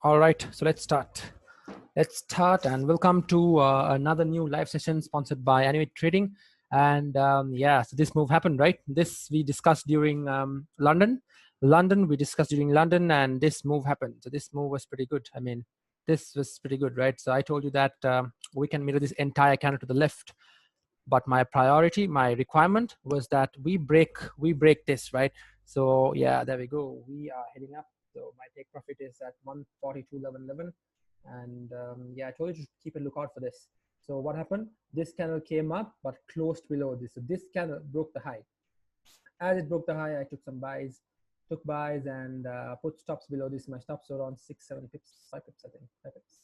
All right, so let's start. Let's start and welcome to another new live session sponsored by Animate Trading. And yeah, so this move happened, right? This we discussed during London. We discussed during London, and this move happened. So this move was pretty good. I mean, this was pretty good, right? So I told you that we can mirror this entire candle to the left, but my priority, my requirement was that we break this, right? So yeah, there we go. We are heading up. So my take profit is at 142.1111, and yeah, I told you to keep a lookout for this. So what happened? This candle came up but closed below this. So this candle broke the high. As it broke the high, I took some buys, and put stops below this. My stops are on 6 7 pips, 5 pips, I think 5 pips.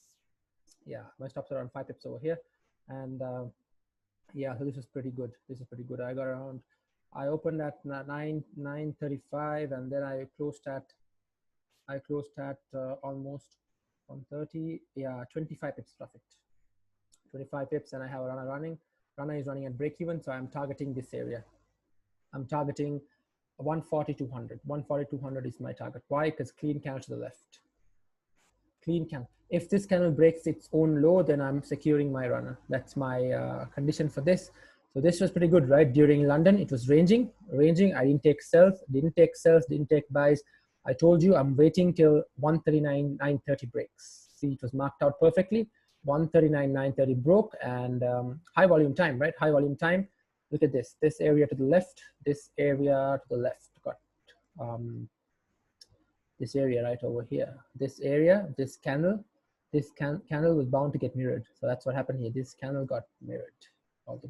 Yeah, my stops are on 5 pips over here, and yeah, so this is pretty good. This is pretty good. I got around, I opened at 9:35, and then I closed at almost 130. Yeah, 25 pips profit, 25 pips, and I have a runner running. Runner is running at break even, so I'm targeting this area. I'm targeting 140-200. 140-200 is my target. Why? Because clean candle to the left. Clean candle. If this candle breaks its own low, then I'm securing my runner. That's my condition for this. So this was pretty good, right? During London, it was ranging. I didn't take sells, didn't take buys. I told you I'm waiting till 139.930 breaks. See, it was marked out perfectly. 139.930 broke, and high volume time, right? High volume time. Look at this. This area to the left. This area to the left got this area right over here. This area, this candle was bound to get mirrored. So that's what happened here. This candle got mirrored all the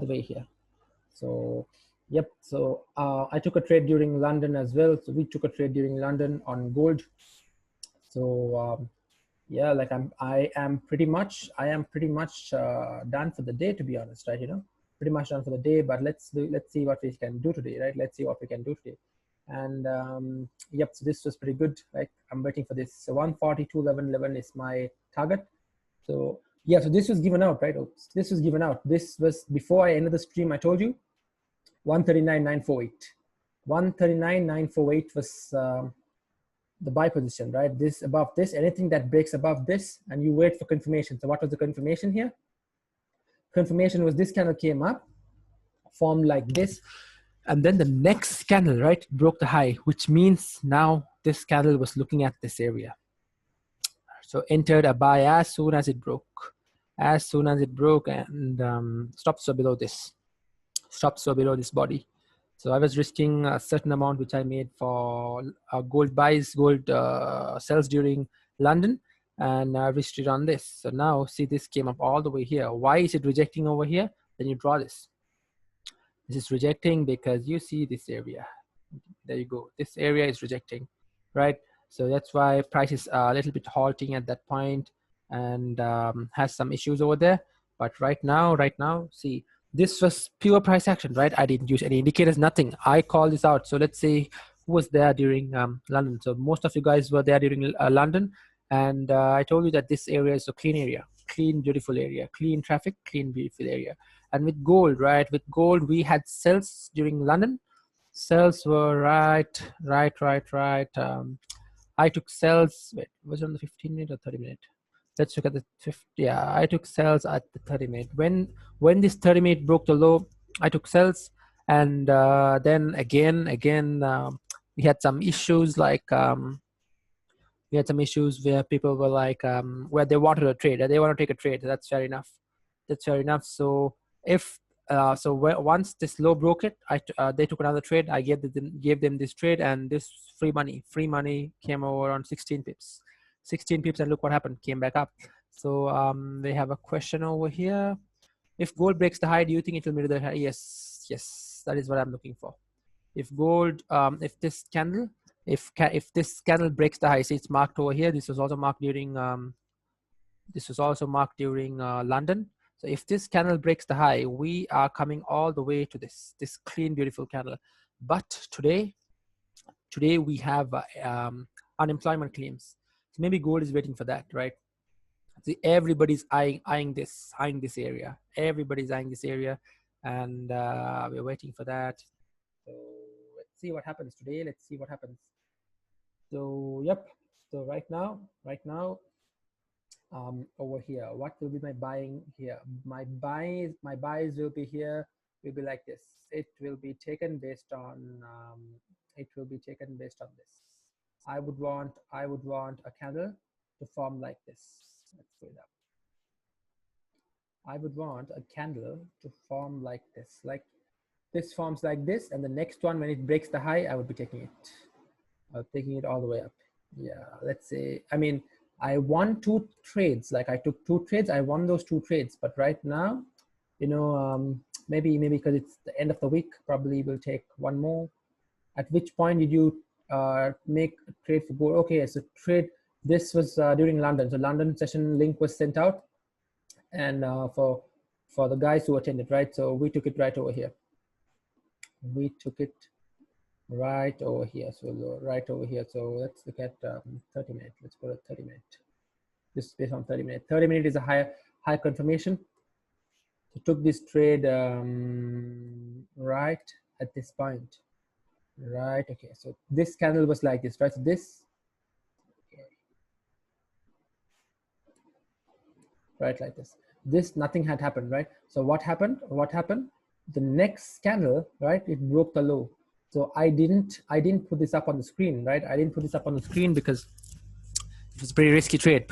way here. So yep. So I took a trade during London as well. So we took a trade during London on gold. So yeah, like I am pretty much done for the day, to be honest, right? Pretty much done for the day. But let's see what we can do today, right? Let's see what we can do today. And yep, so this was pretty good, right? I'm waiting for this. So 142.1111 is my target. So yeah, so this was given out, right? This was given out. This was before I ended the stream. I told you 139.948. 139.948 was the buy position, right? This above this, anything that breaks above this, and you wait for confirmation. So what was the confirmation here? Confirmation was this candle came up, formed like this, and then the next candle, right, broke the high, which means now this candle was looking at this area. So entered a buy as soon as it broke. And stops were below this. Stops were below this body. So I was risking a certain amount, which I made for gold buys, gold sells during London, and I risked it on this. So now see, this came up all the way here. Why is it rejecting over here? Then you draw this. This is rejecting because you see this area. There you go. This area is rejecting, right? So that's why price is a little bit halting at that point and has some issues over there. But right now, see, this was pure price action, right? I didn't use any indicators, nothing. I called this out. So let's see who was there during London. So most of you guys were there during London. And I told you that this area is a clean area, clean, beautiful area, clean traffic, clean, beautiful area. And with gold, right? With gold, we had sells during London. Sells were right. I took sells. Wait, was it on the 15-minute or 30-minute? Let's look at the 50. Yeah, I took sells at the 30-minute. When this 30-minute broke the low, I took sells, and then again, we had some issues like we had some issues where people were like where they wanted a trade, they want to take a trade. That's fair enough. So if once this low broke it, they took another trade. I gave them this trade, and this free money came over on 16 pips. 16 pips, and look what happened, came back up. So they have a question over here. If gold breaks the high, do you think it will mirror the high? Yes, that is what I'm looking for. If gold, if this candle, if this candle breaks the high, see, it's marked over here. This was also marked during London. So if this candle breaks the high, we are coming all the way to this clean, beautiful candle. But today we have unemployment claims. So maybe gold is waiting for that, right? See, everybody's eyeing this area. Everybody's eyeing this area, and we're waiting for that. So let's see what happens today. So yep. So right now, over here, what will be my buying here? My buys will be here, will be like this. It will be taken based on this. I would want a candle to form like this. Let's put it up. I would want a candle to form like this. Like this forms like this, and the next one, when it breaks the high, I would be taking it. Taking it all the way up. Yeah, let's say, I mean, I won 2 trades. Like I took 2 trades, I won those 2 trades. But right now, you know, maybe because it's the end of the week, probably will take 1 more. At which point did you make a trade for gold? Okay, so trade, this was during London. So London session link was sent out, and for the guys who attended, right? So we took it right over here. We took it right over here. So right over here. So let's look at 30 minutes. Let's go to 30 minutes. This is based on 30 minutes. 30 minutes is a high confirmation. So took this trade right at this point. Right. Okay. So this candle was like this, right? So this, okay. Right, like this. This, nothing had happened, right? So what happened? The next candle, right? It broke the low. So I didn't put this up on the screen, right? I didn't put this up on the screen because it was a pretty risky trade.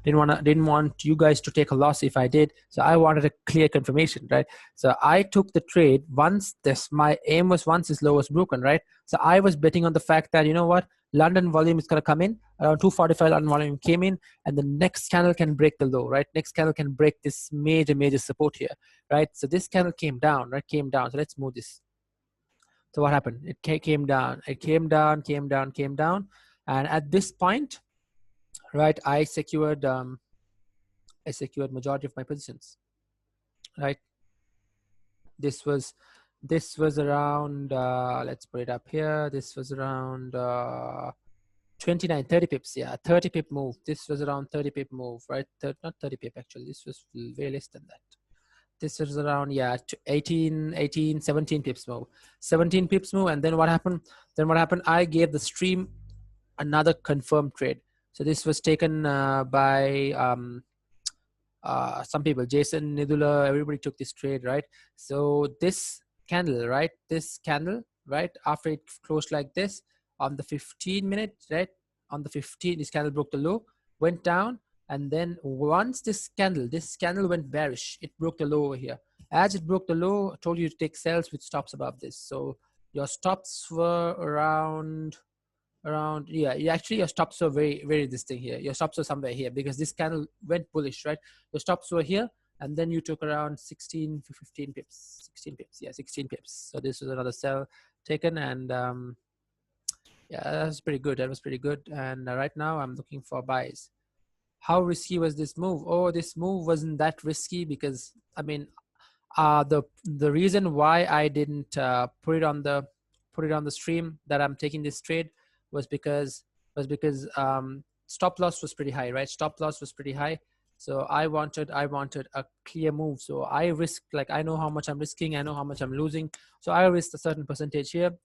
Didn't want you guys to take a loss if I did. So I wanted a clear confirmation, right? So I took the trade once my aim was once this low was broken, right? So I was betting on the fact that, you know what, London volume is going to come in around 245. London volume came in, and the next candle can break the low, right? Next candle can break this major support here, right? So this candle came down, right? Came down. So let's move this. So what happened? It came down. It came down, and at this point, right, I secured majority of my positions, right? This was around let's put it up here. This was around 29, 30 pips. Yeah, 30 pip move. This was around 30 pip move, right? Not 30 pip actually. This was way less than that. This was around, yeah, 17 pips move. 17 pips move. And then what happened? I gave the stream another confirmed trade. So this was taken by some people, Jason, Nidula, everybody took this trade, right? So this candle, right? After it closed like this on the 15 minute, right? On the 15, this candle broke the low, went down, and then once this candle went bearish, it broke the low over here. As it broke the low, I told you to take sells with stops above this. So your stops were around, yeah, actually your stops were very this thing here. Your stops were somewhere here because this candle went bullish, right? Your stops were here, and then you took around 16 to 15 pips. 16 pips, yeah, 16 pips. So this was another sell taken, and yeah, that was pretty good. And right now I'm looking for buys. How risky was this move? Oh, this move wasn't that risky because, I mean, the reason why I didn't put it on the stream that I'm taking this trade was because stop loss was pretty high, right? Stop loss was pretty high. So I wanted a clear move. So I risked, like, I know how much I'm risking, I know how much I'm losing. So I risked a certain percentage here,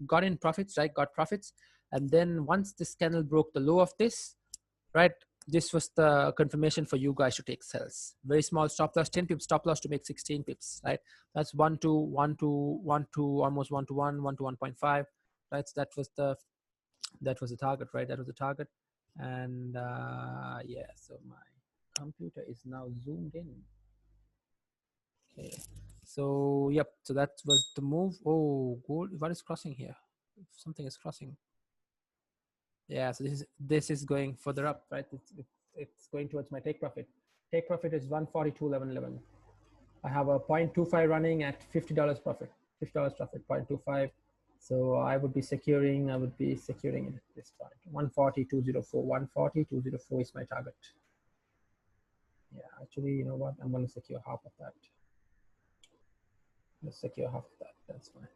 got in profits, right? Got profits. And then once this candle broke the low of this, right? This was the confirmation for you guys to take sells. Very small stop loss, 10 pips stop loss to make 16 pips, right? That's 1 to 1 to 1 to almost 1 to 1, 1 to 1.5, right? So that was the target, right? That was the target. And yeah, so my computer is now zoomed in. Okay, so yep, so that was the move. Oh, gold, what is crossing here? Something is crossing. Yeah, so this is going further up, right? It's going towards my take profit. Take profit is 142.11. I have a 0.25 running at $50 profit. $50 profit, 0.25. So I would be securing it at this point. 140.204. 140.204 is my target. Yeah, actually, you know what? I'm going to secure half of that. Let's secure half of that. That's fine.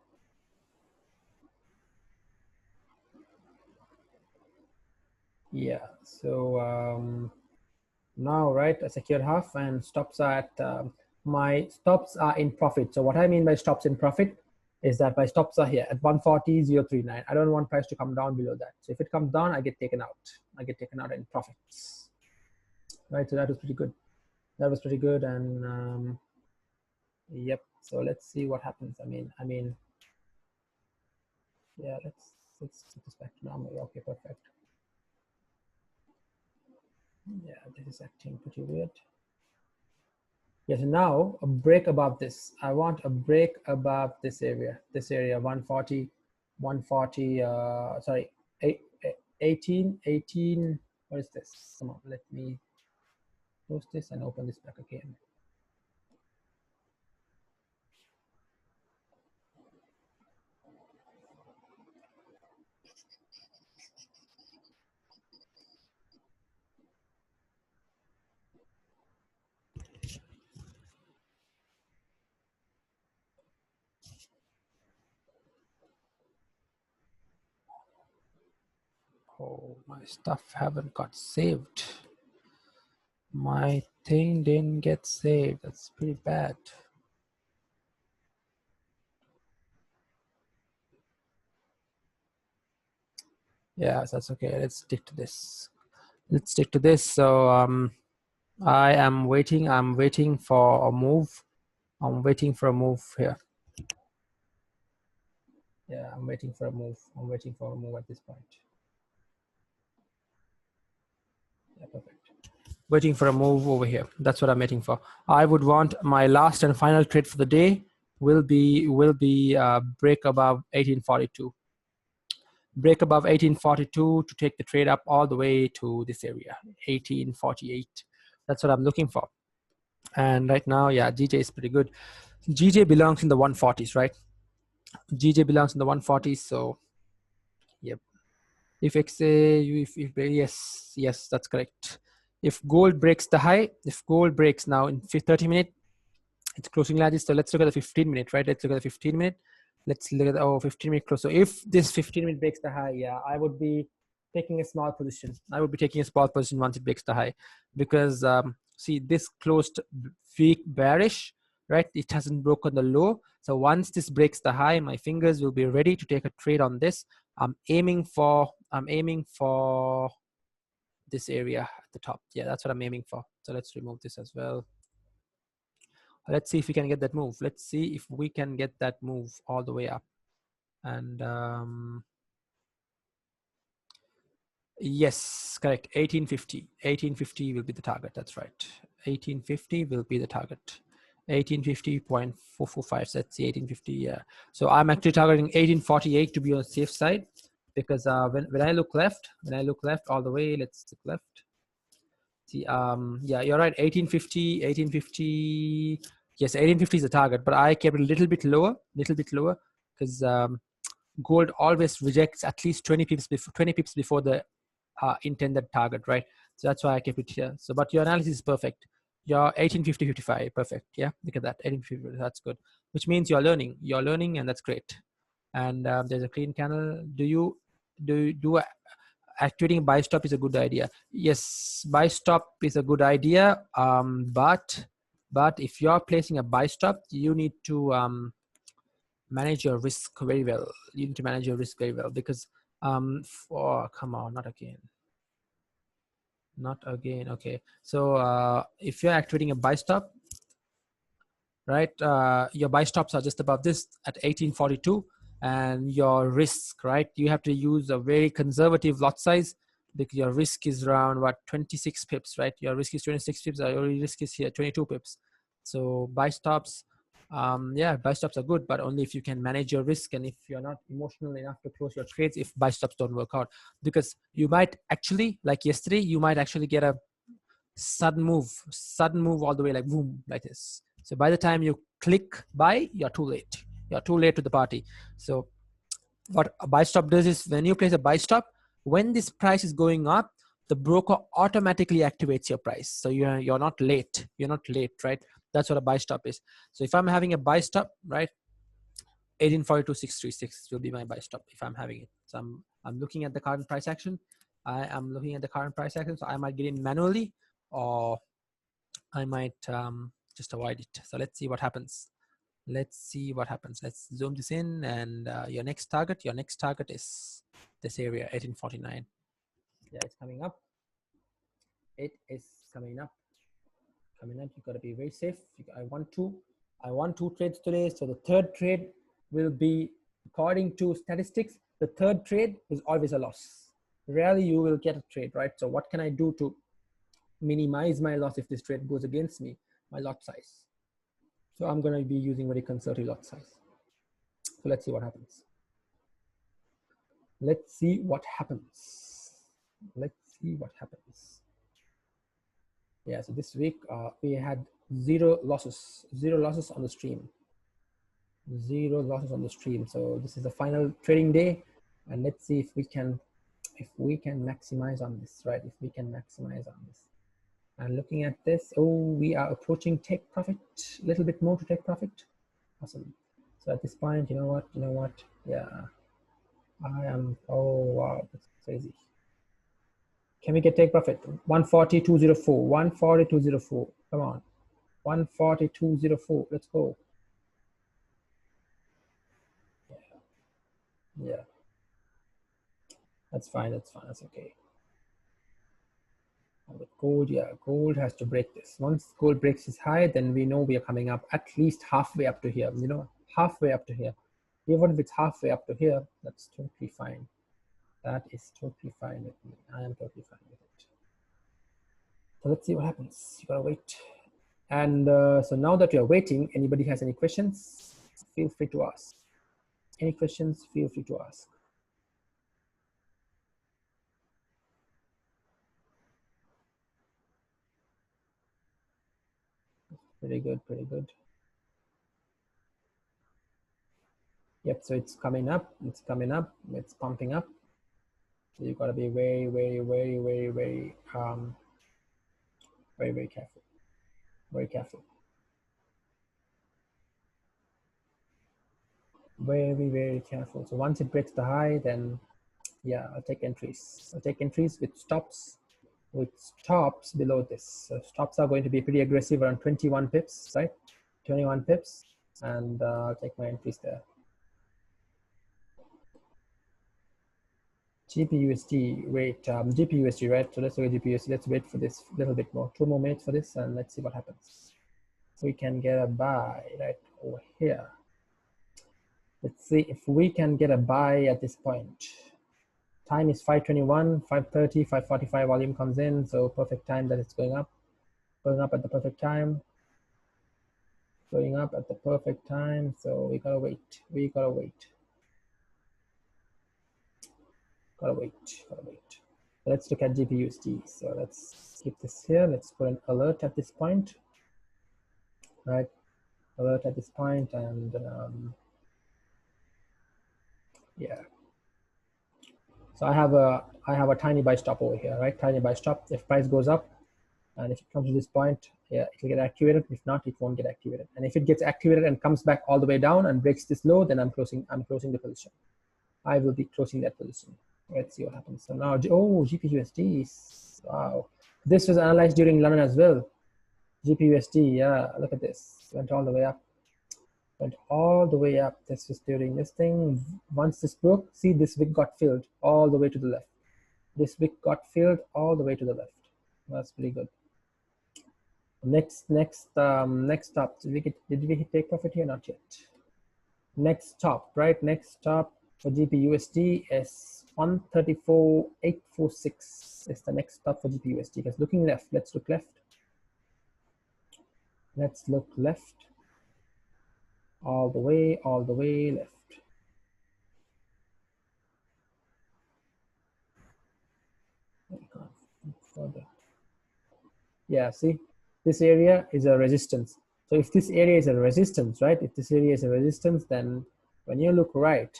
Yeah, so now, right, I secured half, and stops are at my stops are in profit. So what I mean by stops in profit, is that my stops are here at 140,039. I don't want price to come down below that. So if it comes down, I get taken out. I get taken out in profits. Right, so that was pretty good. That was pretty good, and yep. So let's see what happens. I mean, yeah. Let's put this back to normal. Okay, perfect. Yeah, this is acting pretty weird. Yes, now a break above this. I want a break above this area. This area 140, 140. Sorry, 18. What is this? Come on, let me close this and open this back again. Oh, my stuff haven't got saved. My thing didn't get saved. That's pretty bad. Yeah, so that's okay. Let's stick to this. Let's stick to this. So I am waiting. I'm waiting for a move. I'm waiting for a move here. Yeah, I'm waiting for a move. I'm waiting for a move at this point. Yeah, perfect. Waiting for a move over here. That's what I'm waiting for. I would want my last and final trade for the day will be break above 1842. Break above 1842 to take the trade up all the way to this area, 1848. That's what I'm looking for. And right now, yeah, GJ is pretty good. GJ belongs in the 140s, right? GJ belongs in the 140s. So, yep. If XA, yes, that's correct. If gold breaks the high, if gold breaks now in 30 minutes, it's closing largest. So let's look at the 15 minute, right? Let's look at the 15 minute. Let's look at the 15 minute close. So if this 15 minute breaks the high, yeah, I would be taking a small position. I would be taking a small position once it breaks the high, because see, this closed weak bearish, right? It hasn't broken the low. So once this breaks the high, my fingers will be ready to take a trade on this. I'm aiming for this area at the top. Yeah, that's what I'm aiming for. So let's remove this as well. Let's see if we can get that move. Let's see if we can get that move all the way up. And yes, correct. 1850. 1850 will be the target. That's right. 1850 will be the target. 1850.445. So let's see, 1850. Yeah. So I'm actually targeting 1848 to be on the safe side, because when I look left, all the way, let's look left. See, yeah, you're right. 1850, 1850. Yes, 1850 is the target, but I kept it a little bit lower, because gold always rejects at least 20 pips before the intended target, right? So that's why I kept it here. So, but your analysis is perfect. Your 1850, 55, perfect. Yeah, look at that, 1850. That's good. Which means you're learning, and that's great. And there's a clean candle. Do activating buy stop is a good idea? Yes, buy stop is a good idea. But if you're placing a buy stop, you need to manage your risk very well. You need to manage your risk very well, because come on, not again. Okay, so if you're activating a buy stop, right, your buy stops are just above this at 1842, and your risk, right, you have to use a very conservative lot size, because your risk is around what, 26 pips, right? Your risk is 26 pips. Your risk is here 22 pips. So buy stops, yeah, buy stops are good, but only if you can manage your risk, and if you're not emotional enough to close your trades if buy stops don't work out. Because you might actually, like yesterday, you might actually get a sudden move all the way, like boom, like this. So by the time you click buy, you're too late to the party. So what a buy stop does is, when you place a buy stop, when this price is going up, the broker automatically activates your price. So you're not late, right? That's what a buy stop is. So if I'm having a buy stop, right, 1842.636 will be my buy stop if I'm having it. So I'm looking at the current price action. I am looking at the current price action. So I might get in manually, or I might just avoid it. So let's see what happens. Let's see what happens. Let's zoom this in, and your next target is this area, 1849. Yeah, it's coming up. It is coming up. You got to be very safe. I won two trades today. So the third trade will be, according to statistics, the third trade is always a loss. Rarely you will get a trade, right? So what can I do to minimize my loss if this trade goes against me? My lot size. So I'm going to be using very conservative lot size. So let's see what happens. Let's see what happens. Let's see what happens. Yeah, so this week we had zero losses on the stream. Zero losses on the stream. So this is the final trading day, and let's see if we can maximize on this, right? If we can maximize on this. And looking at this, oh, we are approaching take profit, a little bit more to take profit. Awesome. So at this point, you know what? Yeah, I am, oh wow, that's crazy. Can we get take profit? 140.204, 140.204. Come on, 140.204. Let's go. Yeah, that's fine. That's okay. And with gold, yeah, gold has to break this. Once gold breaks this high, then we know we are coming up at least halfway up to here. You know, halfway up to here. Even if it's halfway up to here, that's totally fine. That is totally fine with me. I am totally fine with it. So let's see what happens. You gotta wait. And so now that you're waiting, anybody has any questions, feel free to ask. Any questions, feel free to ask. Pretty good, pretty good. Yep, so it's coming up, it's pumping up. So you gotta be very, very, very, very, very, very, very careful. Very careful. Very, very careful. So once it breaks the high, then yeah, I'll take entries. I'll take entries with stops below this. So stops are going to be pretty aggressive around 21 pips, right? 21 pips, and I'll take my entries there. GPUSD, wait, GPUSD, right? So let's look at GPUSD. Let's wait for this a little bit more. 2 more minutes for this, and let's see what happens. So we can get a buy right over here. Let's see if we can get a buy at this point. Time is 5:21, 5:30, 5:45 volume comes in. So perfect time that it's going up at the perfect time. Going up at the perfect time. So we gotta wait. Gotta wait. Let's look at GPUSD. So let's keep this here. Let's put an alert at this point, right? Alert at this point, and yeah. So I have a tiny buy stop over here, right? Tiny buy stop. If price goes up, and if it comes to this point, yeah, it will get activated. If not, it won't get activated. And if it gets activated and comes back all the way down and breaks this low, then I'm closing the position. I will be closing that position. Let's see what happens. So now, oh, GPUSD, wow. This was analyzed during London as well. GPUSD, yeah, look at this. Went all the way up. This was during this thing. Once this broke, see, this wick got filled all the way to the left. That's pretty good. Next stop. Did we hit take profit here? Not yet. Next stop, right? Next stop for GPUSD is 134.846. Is the next stop for GPUSD. Because looking left, let's look left. All the way left. Yeah, see, this area is a resistance. So if this area is a resistance, right? Then when you look right,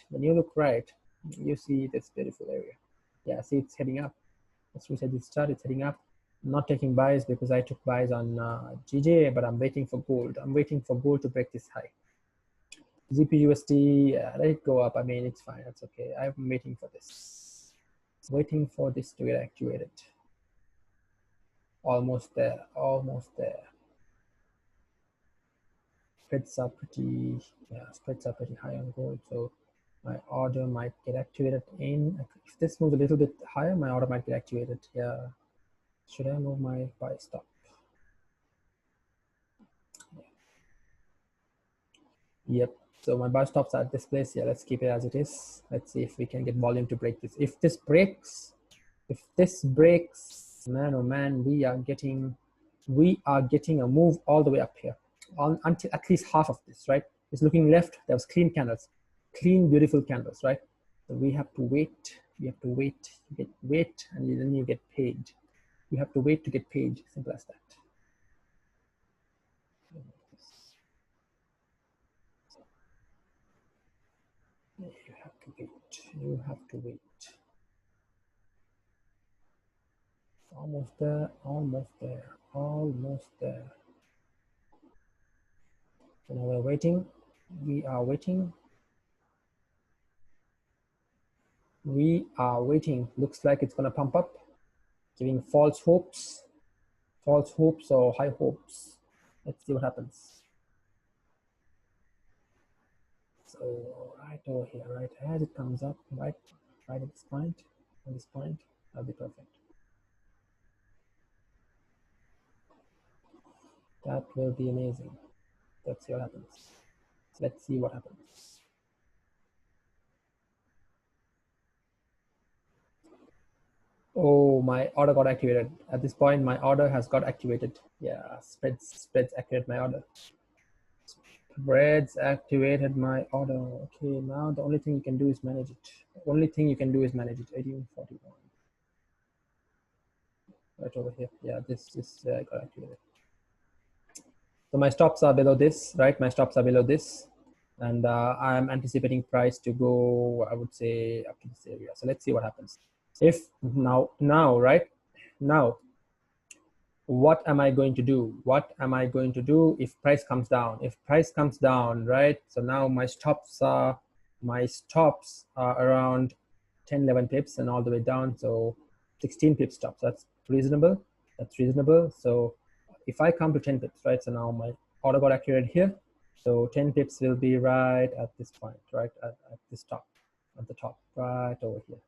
you see this beautiful area. Yeah, see, it's heading up. As we said, this chart, it's heading up. I'm not taking buys because I took buys on GJ, but I'm waiting for gold. I'm waiting for gold to break this high. GPUSD, let it go up. I mean, it's fine. It's okay. I'm waiting for this. Waiting for this to get activated. Almost there. spreads are pretty, yeah, spreads are pretty high on gold. So my order might get activated in, if this moves a little bit higher, my order might get activated. Yeah. Should I move my buy stop? Yep. So my buy stops at this place. Yeah, let's keep it as it is. Let's see if we can get volume to break this. If this breaks, man, oh man, we are getting a move all the way up here on until at least half of this, right? It's looking left. There was clean candles, clean, beautiful candles, right? So we have to wait. We have to wait. You wait, and then you get paid. You have to wait to get paid. Simple as that. You have to wait. You have to wait. Almost there. Almost there. Almost there. So now we're waiting. We are waiting. We are waiting. Looks like it's gonna pump up, giving false hopes or high hopes. Let's see what happens. So right over here, right as it comes up, right at this point, on this point, that'll be perfect. That will be amazing. Let's see what happens. Let's see what happens. Oh, my order got activated. At this point, my order has got activated. Yeah, spreads activated my order. Spreads activated my order. Okay, now the only thing you can do is manage it. The only thing you can do is manage it. 1841. Right over here. Yeah, this got activated. So my stops are below this, right? My stops are below this. And I'm anticipating price to go, I would say, up to this area. So let's see what happens. If now, right? Now, what am I going to do? What am I going to do if price comes down? If price comes down, right? So now my stops are around 10, 11 pips and all the way down. So 16 pip stops. That's reasonable. That's reasonable. So if I come to 10 pips, right? So now my order got activated here. So 10 pips will be right at this point, right? At this top, at the top, right over here.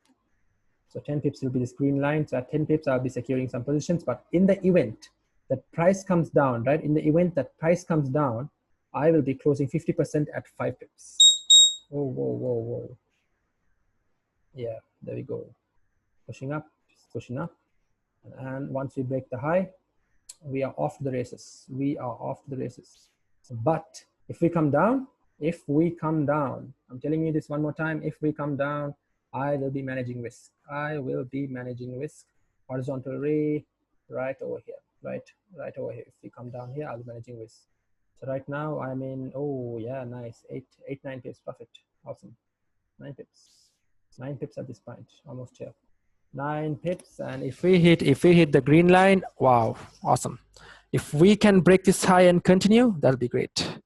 So 10 pips will be this green line. So at 10 pips, I'll be securing some positions. But in the event that price comes down, right? In the event that price comes down, I will be closing 50% at 5 pips. Oh, whoa, whoa, whoa. Yeah, there we go. Pushing up, pushing up. And once we break the high, we are off to the races. We are off to the races. But if we come down, I'm telling you this one more time, if we come down, I will be managing risk. I will be managing risk. Horizontal ray, right over here, right over here. If we come down here, I'll be managing risk. So right now I'm in, oh yeah, nice, 9 pips profit. Awesome. 9 pips. 9 pips at this point, almost here. 9 pips, and if we hit the green line, wow, awesome. If we can break this high and continue, that'll be great.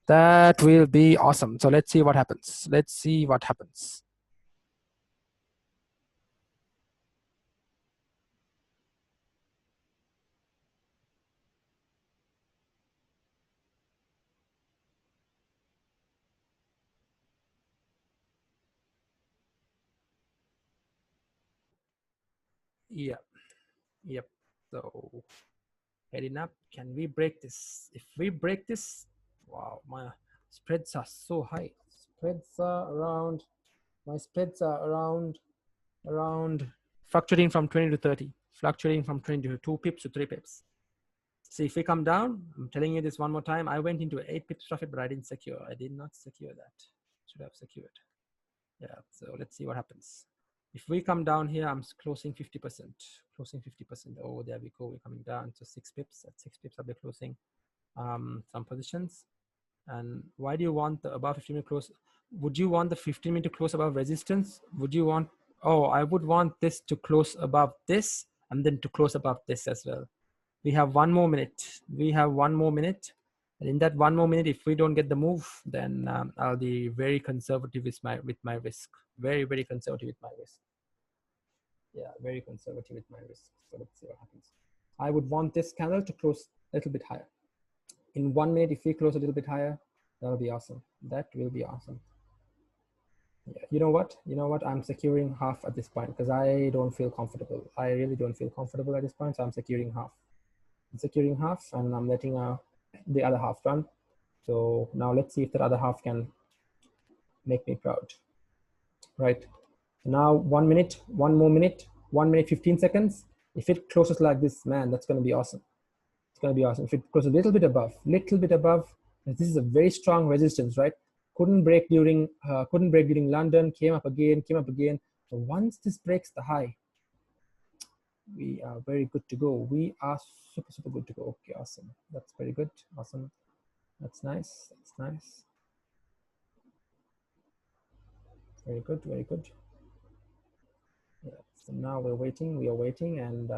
That will be awesome. So let's see what happens. Let's see what happens. Yep. Yep. So heading up, can we break this? If we break this, wow, my spreads are so high. Spreads are around, my spreads are around fluctuating from 20 to 30, fluctuating from 20 to 2 pips to 3 pips. See, if we come down, I'm telling you this one more time, I went into 8 pips profit, but I didn't secure. I did not secure that. Should have secured. Yeah, so let's see what happens. If we come down here, I'm closing 50%, closing 50%. Oh, there we go. We're coming down to 6 pips. At 6 pips, I'll be closing some positions. And why do you want the above 15-minute close? Would you want the 15-minute to close above resistance? Would you want, oh, I would want this to close above this and then to close above this as well. We have 1 more minute. We have 1 more minute. And in that 1 more minute, if we don't get the move, then I'll be very conservative with my risk. Very, very conservative with my risk. Yeah, very conservative with my risk. So let's see what happens. I would want this candle to close a little bit higher. in 1 minute, if we close a little bit higher, that'll be awesome. That will be awesome. Yeah, you know what? I'm securing half at this point because I don't feel comfortable. I really don't feel comfortable at this point, so I'm securing half. I'm securing half, and I'm letting the other half run. So now let's see if that other half can make me proud. Right. Now 1 minute, 1 minute 15 seconds. If it closes like this, man, that's going to be awesome. It's going to be awesome. If it closes a little bit above, this is a very strong resistance, right? Couldn't break during London, came up again. So once this breaks the high, we are very good to go. We are super good to go. Okay, awesome. That's very good. Awesome. That's nice. That's nice. Very good. Very good. Yeah. So now we are waiting, and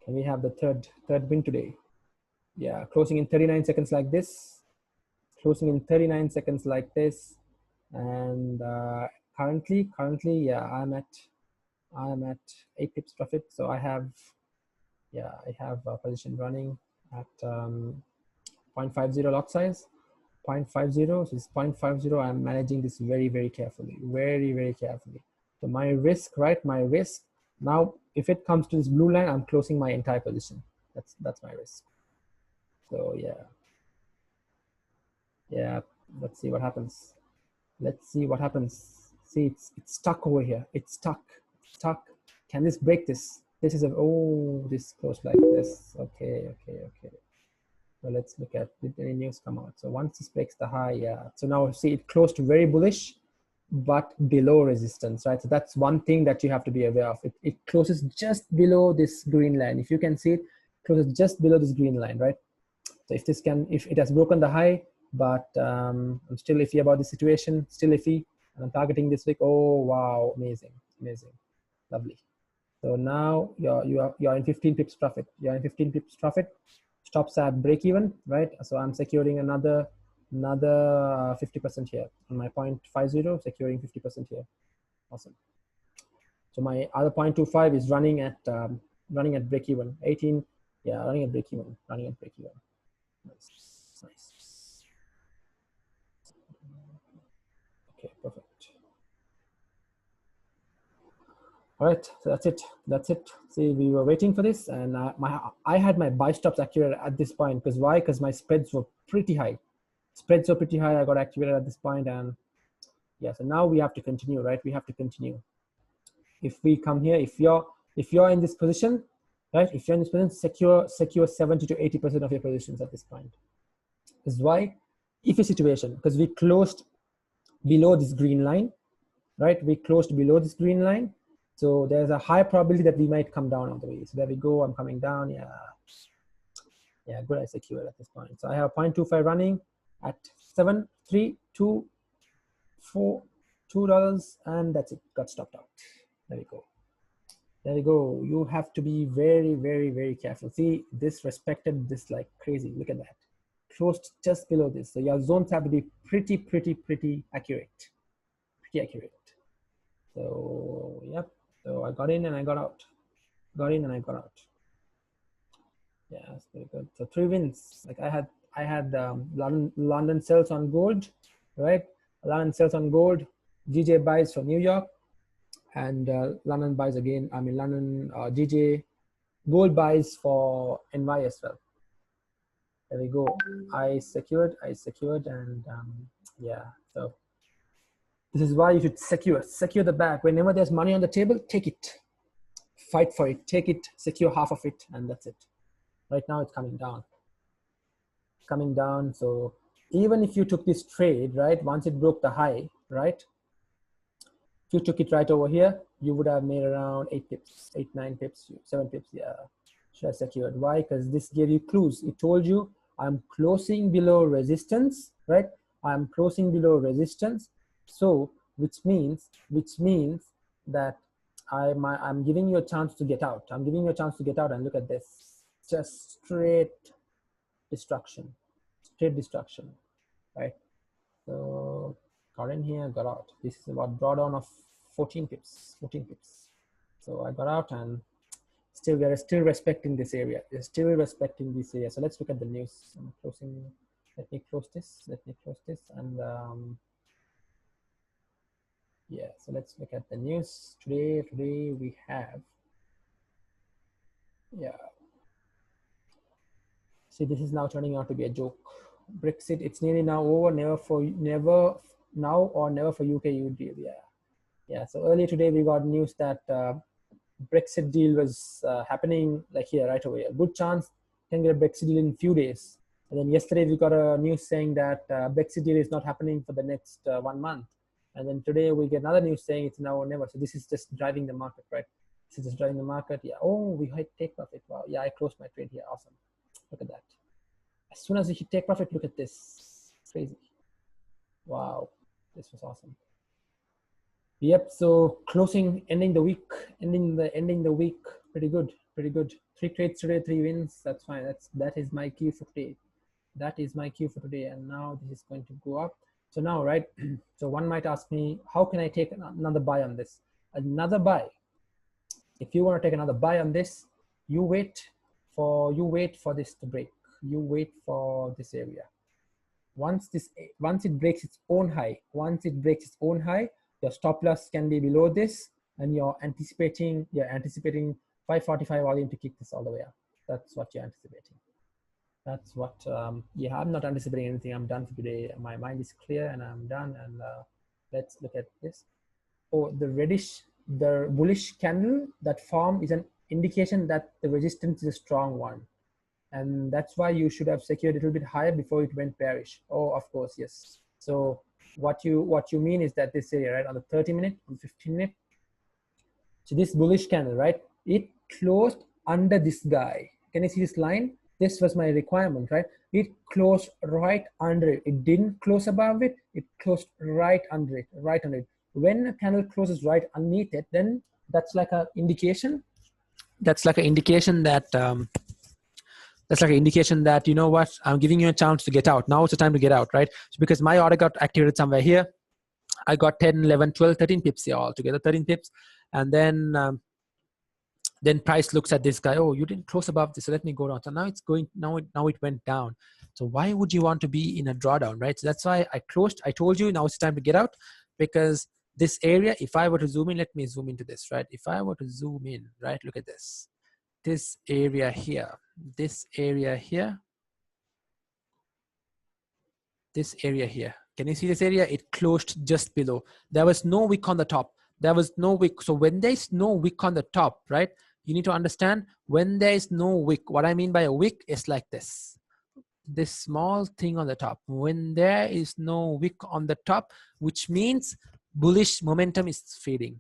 can we have the third win today? Yeah, closing in 39 seconds like this. Closing in 39 seconds like this, and currently, yeah, I'm at 8 pips profit. So I have a position running at 0.50 lot size. 0.50, so it's 0.50. I'm managing this very carefully, very carefully. So my risk, right? My risk now, if it comes to this blue line, I'm closing my entire position. That's my risk. So yeah, let's see what happens. See, it's stuck over here. It's stuck. Can this break this? This is this close like this. Okay. So let's look at, did any news come out? So once this breaks the high, yeah. So now see, it closed very bullish, but below resistance, right? So that's one thing that you have to be aware of. It closes just below this green line. If you can see it, closes just below this green line, right? So if it has broken the high, but I'm still iffy about the situation, still iffy, and I'm targeting this week. Oh wow, amazing, lovely. So now you're in 15 pips profit. You're in 15 pips profit. Stops at break even, right? So I'm securing another 50% here on my 0.50, securing 50% here. Awesome. So my other 0.25 is running at break even. 18, yeah, running at break even. Nice. Okay, perfect. All right, so that's it. See, we were waiting for this, and I had my buy stops accurate at this point. Because why? Because my spreads were pretty high. I got activated at this point, and yeah. So now we have to continue, right? We have to continue. If we come here, if you're in this position, right? If you're in this position, secure 70 to 80% of your positions at this point. Because why? If a situation, because we closed below this green line, right? We closed below this green line. So there's a high probability that we might come down all the way. So there we go, I'm coming down, yeah, good, I secured at this point. So I have 0.25 running at 7, 3, 2, 4, $2, and that's it, got stopped out. There we go. You have to be very careful. See, this respected this like crazy, look at that. Closed just below this. So your zones have to be pretty accurate. So yep. So I got in and I got out. Yeah, that's pretty good. So 3 wins. Like I had London sells on gold, right? London sells on gold. GJ buys from New York, and London buys again. I mean GJ gold buys for NY as well. There we go. I secured, and yeah. So this is why you should secure the bag. Whenever there's money on the table, take it. Fight for it, take it, secure half of it, and that's it. Right now it's coming down. So even if you took this trade, right, once it broke the high, right, if you took it right over here, you would have made around 8 pips, 8, 9 pips, 7 pips. Yeah, should have secured. Why? Because this gave you clues. It told you I'm closing below resistance, right? I'm closing below resistance. So which means that I'm giving you a chance to get out. And look at this, just straight destruction, right? So got in here, got out. This is about drawdown of 14 pips. So I got out, and Still, we are still respecting this area. We're still respecting this area. So let's look at the news. I'm closing. Let me close this. Let me close this. And yeah, so let's look at the news today. Today we have, yeah. See, this is now turning out to be a joke. Brexit, it's nearly now over. Never now or never for UK EU deal. Yeah, yeah. So earlier today we got news that Brexit deal was happening like here right away. A good chance can get a Brexit deal in a few days. And then yesterday we got a news saying that Brexit deal is not happening for the next 1 month. And then today we get another news saying it's now or never. So this is just driving the market, right? This is just driving the market. Yeah. Oh, we hit take profit. Wow. Yeah, I closed my trade here. Awesome. Look at that. As soon as we hit take profit, look at this. Crazy. Wow. This was awesome. Yep. So closing, ending the week, ending the week. Pretty good. Pretty good. 3 trades today, 3 wins. That's fine. That is my cue for today. That is my cue for today. And now this is going to go up. So now, right? So one might ask me, how can I take another buy on this? Another buy. If you want to take another buy on this, you wait for this to break. You wait for this area. Once it breaks its own high, your stop loss can be below this, and you're anticipating 545 volume to kick this all the way up. That's what you're anticipating. That's what yeah, I'm not anticipating anything. I'm done for today. My mind is clear and I'm done. And let's look at this. Oh, the bullish candle that formed is an indication that the resistance is a strong one, and that's why you should have secured a little bit higher before it went bearish. Oh, of course, yes. So what you mean is that this area, right, on the 30-minute, on 15-minute, so this bullish candle, right, it closed under this guy. Can you see this line? This was my requirement, right? It closed right under it. It didn't close above it. It closed right under it, right under it. When a candle closes right underneath it, then that's like an indication. That's like an indication that you know what, I'm giving you a chance to get out. Now it's the time to get out, right? So because my order got activated somewhere here, I got 10, 11, 12, 13 pips here altogether, 13 pips. And then price looks at this guy. Oh, you didn't close above this, so let me go down. So now it's going, now it went down. So why would you want to be in a drawdown, right? So that's why I closed. I told you now it's time to get out, because this area, if I were to zoom in, let me zoom into this, right? If I were to zoom in, right, look at this. This area here, this area here, this area here. Can you see this area? It closed just below. There was no wick on the top. There was no wick. So when there's no wick on the top, right, you need to understand when there is no wick. What I mean by a wick is like this small thing on the top. When there is no wick on the top, which means bullish momentum is fading,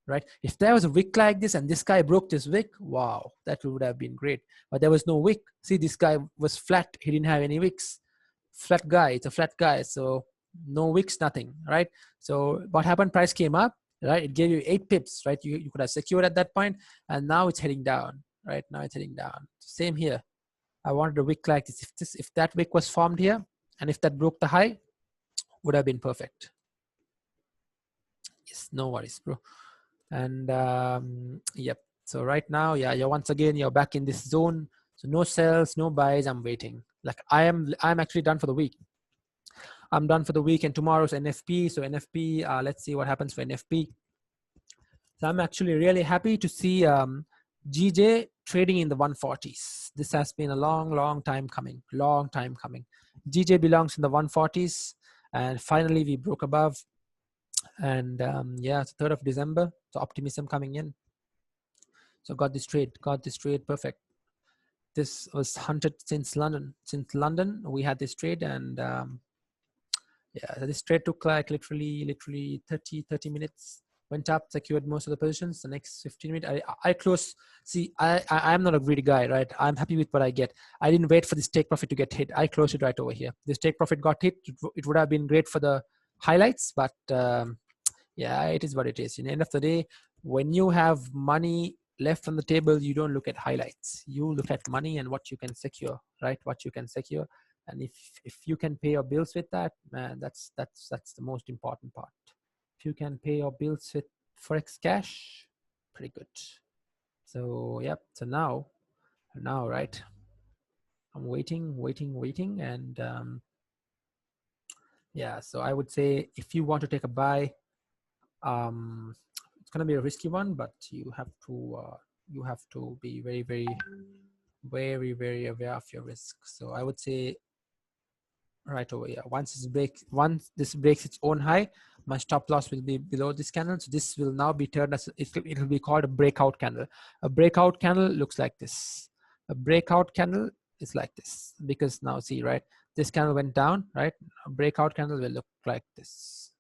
right? If there was a wick like this and this guy broke this wick, wow, that would have been great. But there was no wick. See, this guy was flat. He didn't have any wicks. Flat guy. It's a flat guy. So no wicks, nothing, right? So what happened? Price came up, right? It gave you 8 pips, right? You could have secured at that point, and now it's heading down, right? Now it's heading down. Same here. I wanted a wick like this. If that wick was formed here, and if that broke the high, would have been perfect. Yes, no worries, bro. And yep. So right now, yeah, you're back in this zone. So no sells, no buys. I'm waiting. Like I'm actually done for the week. I'm done for the week, and tomorrow's NFP. So NFP, let's see what happens for NFP. So I'm actually really happy to see GJ trading in the 140s. This has been a long time coming. GJ belongs in the 140s, and finally we broke above. And yeah, it's 3rd of December. So optimism coming in. So got this trade perfect. This was hunted since London. We had this trade, and yeah, this trade took like literally 30 minutes. Went up, secured most of the positions. The next 15 minutes, I close. See, I'm not a greedy guy, right? I'm happy with what I get. I didn't wait for this take profit to get hit. I closed it right over here. This take profit got hit. It would have been great for the highlights, but yeah, it is what it is. In the end of the day, when you have money left on the table, you don't look at highlights. You look at money and what you can secure, right? What you can secure. And if you can pay your bills with that, man, that's the most important part. If you can pay your bills with Forex cash, pretty good. So yep, so now right, I'm waiting, and yeah, so I would say if you want to take a buy, it's going to be a risky one, but you have to be very aware of your risk. So I would say right over here, once this breaks its own high, my stop loss will be below this candle. So this will now be turned as it will be called a breakout candle. A breakout candle looks like this. A breakout candle is like this, because now see, right, this candle went down, right? A breakout candle will look like this.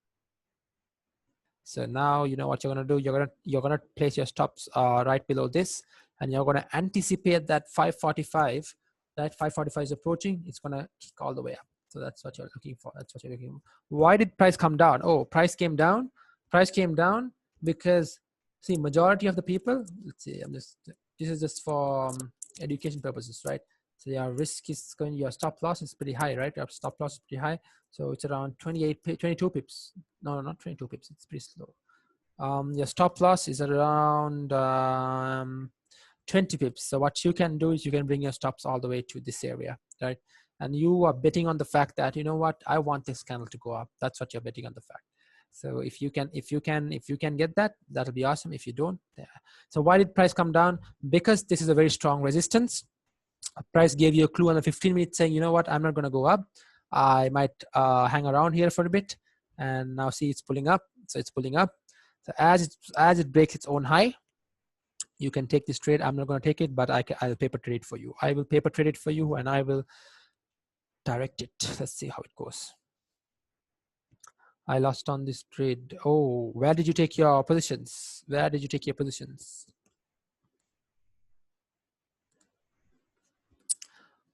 So now you know what you're gonna do. You're gonna place your stops right below this, and you're gonna anticipate that 545. That 545 is approaching. It's gonna kick all the way up. So that's what you're looking for. That's what you're looking for. Why did price come down? Oh, price came down. Price came down because see, majority of the people. Let's see. This is just for education purposes, right? So your risk is going. Your stop loss is pretty high, right? Your stop loss is pretty high. So it's around 22 pips. No, not 22 pips. It's pretty slow. Your stop loss is around 20 pips. So what you can do is you can bring your stops all the way to this area, right? And you are betting on the fact that, you know what, I want this candle to go up. That's what you're betting on the fact. So if you can get that, that'll be awesome. If you don't, yeah. So why did price come down? Because this is a very strong resistance. Price gave you a clue on the 15 minutes saying, you know what, I'm not going to go up. I might hang around here for a bit. And now see, it's pulling up. So it's pulling up. So as it breaks its own high, you can take this trade. I'm not going to take it, but I'll paper trade it for you. I will paper trade it for you, and I will direct it. Let's see how it goes. I lost on this trade. Oh, where did you take your positions? Where did you take your positions?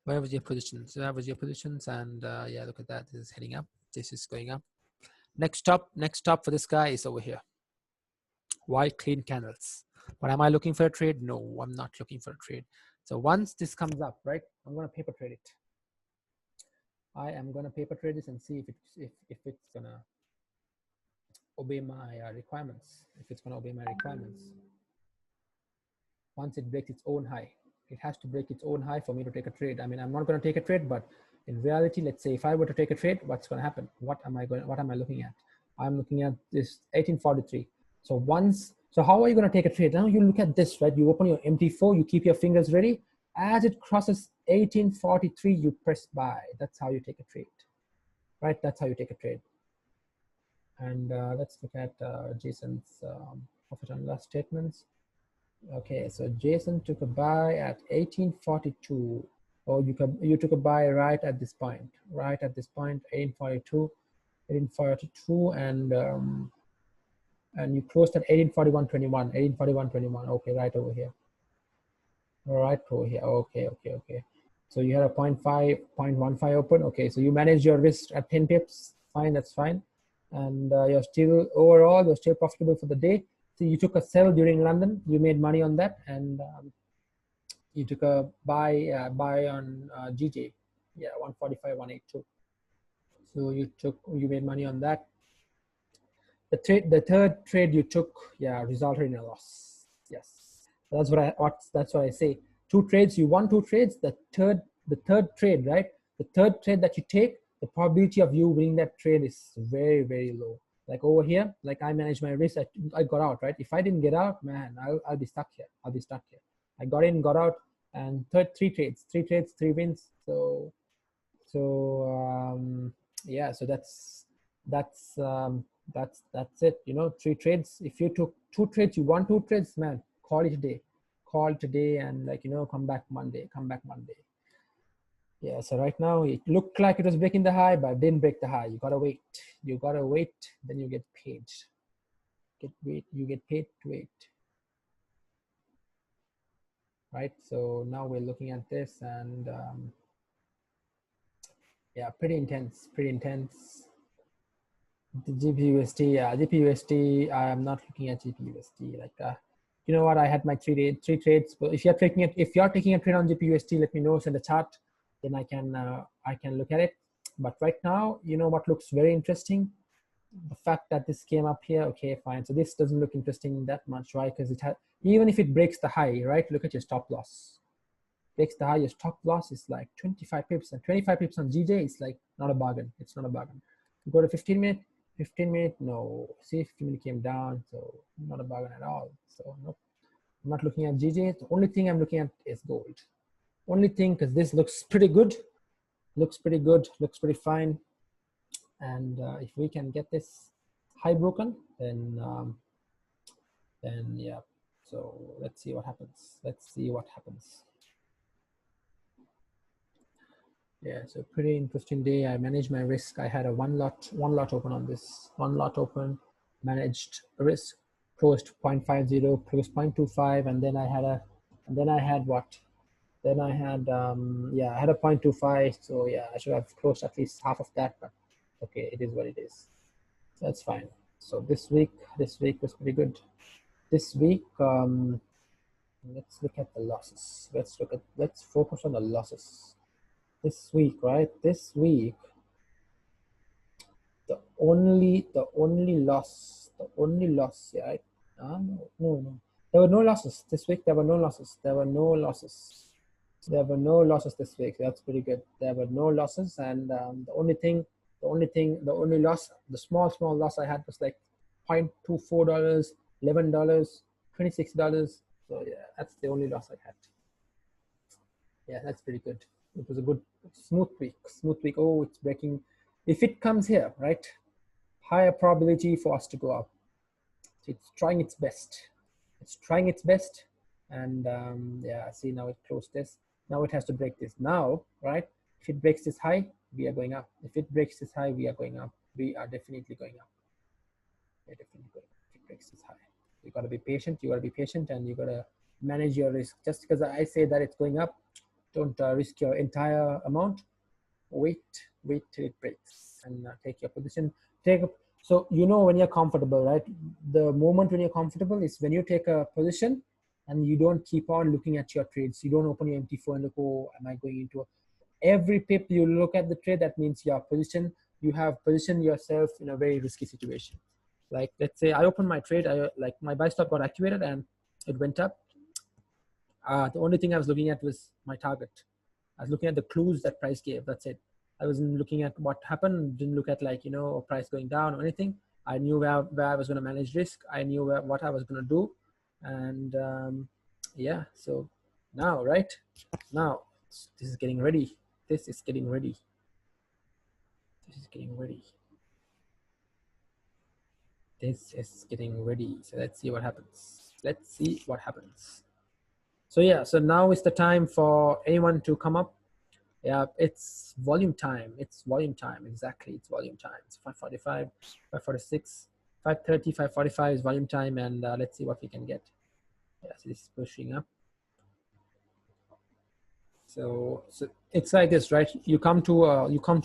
Where was your positions? Where was your positions? And yeah, look at that. This is heading up. This is going up. Next stop for this guy is over here. White clean candles. But am I looking for a trade? No, I'm not looking for a trade. So once this comes up, right, I'm going to paper trade it. I am going to paper trade this and see if it's going to obey my requirements. If it's going to obey my requirements. Once it breaks its own high, it has to break its own high for me to take a trade. I mean, I'm not going to take a trade, but in reality, let's say if I were to take a trade, what's going to happen? What am I looking at? I'm looking at this 1843. So how are you going to take a trade? Now you look at this, right? You open your MT4, you keep your fingers ready. As it crosses 1843, you press buy. That's how you take a trade, right? That's how you take a trade. And let's look at Jason's profit and loss statements. Okay, so Jason took a buy at 1842. Or you took a buy right at this point, 1842, and you closed at 1841.21. Okay, right over here. Right over here. Okay. So you had a 0.15 open. Okay, so you manage your risk at 10 pips. Fine, that's fine. And you're still profitable for the day. So you took a sell during London. You made money on that, and you took a buy on GJ. Yeah, 145, 182. So you made money on that. The third trade you took, yeah, resulted in a loss. Yes, that's what I say. Two trades, you won two trades. The third trade, right? The third trade that you take, the probability of you winning that trade is very, very low. Like over here, like I managed my risk. I got out, right? If I didn't get out, man, I'll be stuck here. I got in, got out, and three trades, three wins. So yeah, so that's it. You know, three trades. If you took two trades, you won two trades, man, call it a day. And like, you know, come back Monday. Yeah, so right now it looked like it was breaking the high, but didn't break the high. You gotta wait, then you get paid. You get paid to wait. Right, so now we're looking at this, and yeah, pretty intense. The GPUSD, yeah, GPUSD, I am not looking at GPUSD. Like, you know what, I had my three trades, but if you're taking a trade on GPUSD, let me know, send a chart, then I can look at it. But right now, you know what looks very interesting? The fact that this came up here. Okay, fine. So this doesn't look interesting that much, right? Because even if it breaks the high, right? Look at your stop loss. Breaks the high, your stop loss is like 25 pips, and 25 pips on GJ is like not a bargain. It's not a bargain. You go to 15 minute, no. See, 15 minute came down, so not a bargain at all. So nope. I'm not looking at GJ. The only thing I'm looking at is gold. Only thing, because this looks pretty good. Looks pretty good. Looks pretty fine. And if we can get this high broken, then yeah. So let's see what happens. Let's see what happens. Yeah, so pretty interesting day. I managed my risk. I had a one lot open on this. One lot open, managed risk, closed 0.50, closed 0.25, and then I had what? Then I had yeah, I had a 0.25. So yeah, I should have closed at least half of that, but okay, it is what it is. So that's fine. So this week was pretty good. This week, let's look at the losses. Let's focus on the losses. This week, right? This week, the only loss, yeah, right? No. There were no losses this week. There were no losses this week. That's pretty good. There were no losses, and the only loss, the small loss I had was like $0.24, $11, $26. So yeah, that's the only loss I had. Yeah, that's pretty good. It was a good smooth week. Oh, it's breaking. If it comes here, right, higher probability for us to go up. So it's trying its best. And yeah, see, now it closed this. Now it has to break this now, right? If it breaks this high, we are going up. If it breaks this high, we are going up. We are definitely going up. We're definitely going up if it breaks this high. You got to be patient. And you got to manage your risk. Just because I say that it's going up, don't risk your entire amount. Wait till it breaks and take your position. So you know when you're comfortable, right? The moment when you're comfortable is when you take a position and you don't keep on looking at your trades. You don't open your MT4 and look, oh, am I going into every pip you look at the trade? That means your position. You have positioned yourself in a very risky situation. Like let's say I opened my trade, like my buy stop got activated and it went up. The only thing I was looking at was my target. I was looking at the clues that price gave. That's it. I wasn't looking at what happened. Didn't look at like, you know, price going down or anything. I knew where I was going to manage risk. I knew what I was going to do. And yeah, so now, right? Now, this is getting ready. This is getting ready. So let's see what happens. So yeah, so now is the time for anyone to come up. Yeah, it's volume time. Exactly, it's volume time. It's 5:45, 5:46, 5:30, 5:45 is volume time, and let's see what we can get. Yeah, so this is pushing up. So it's like this, right? You come to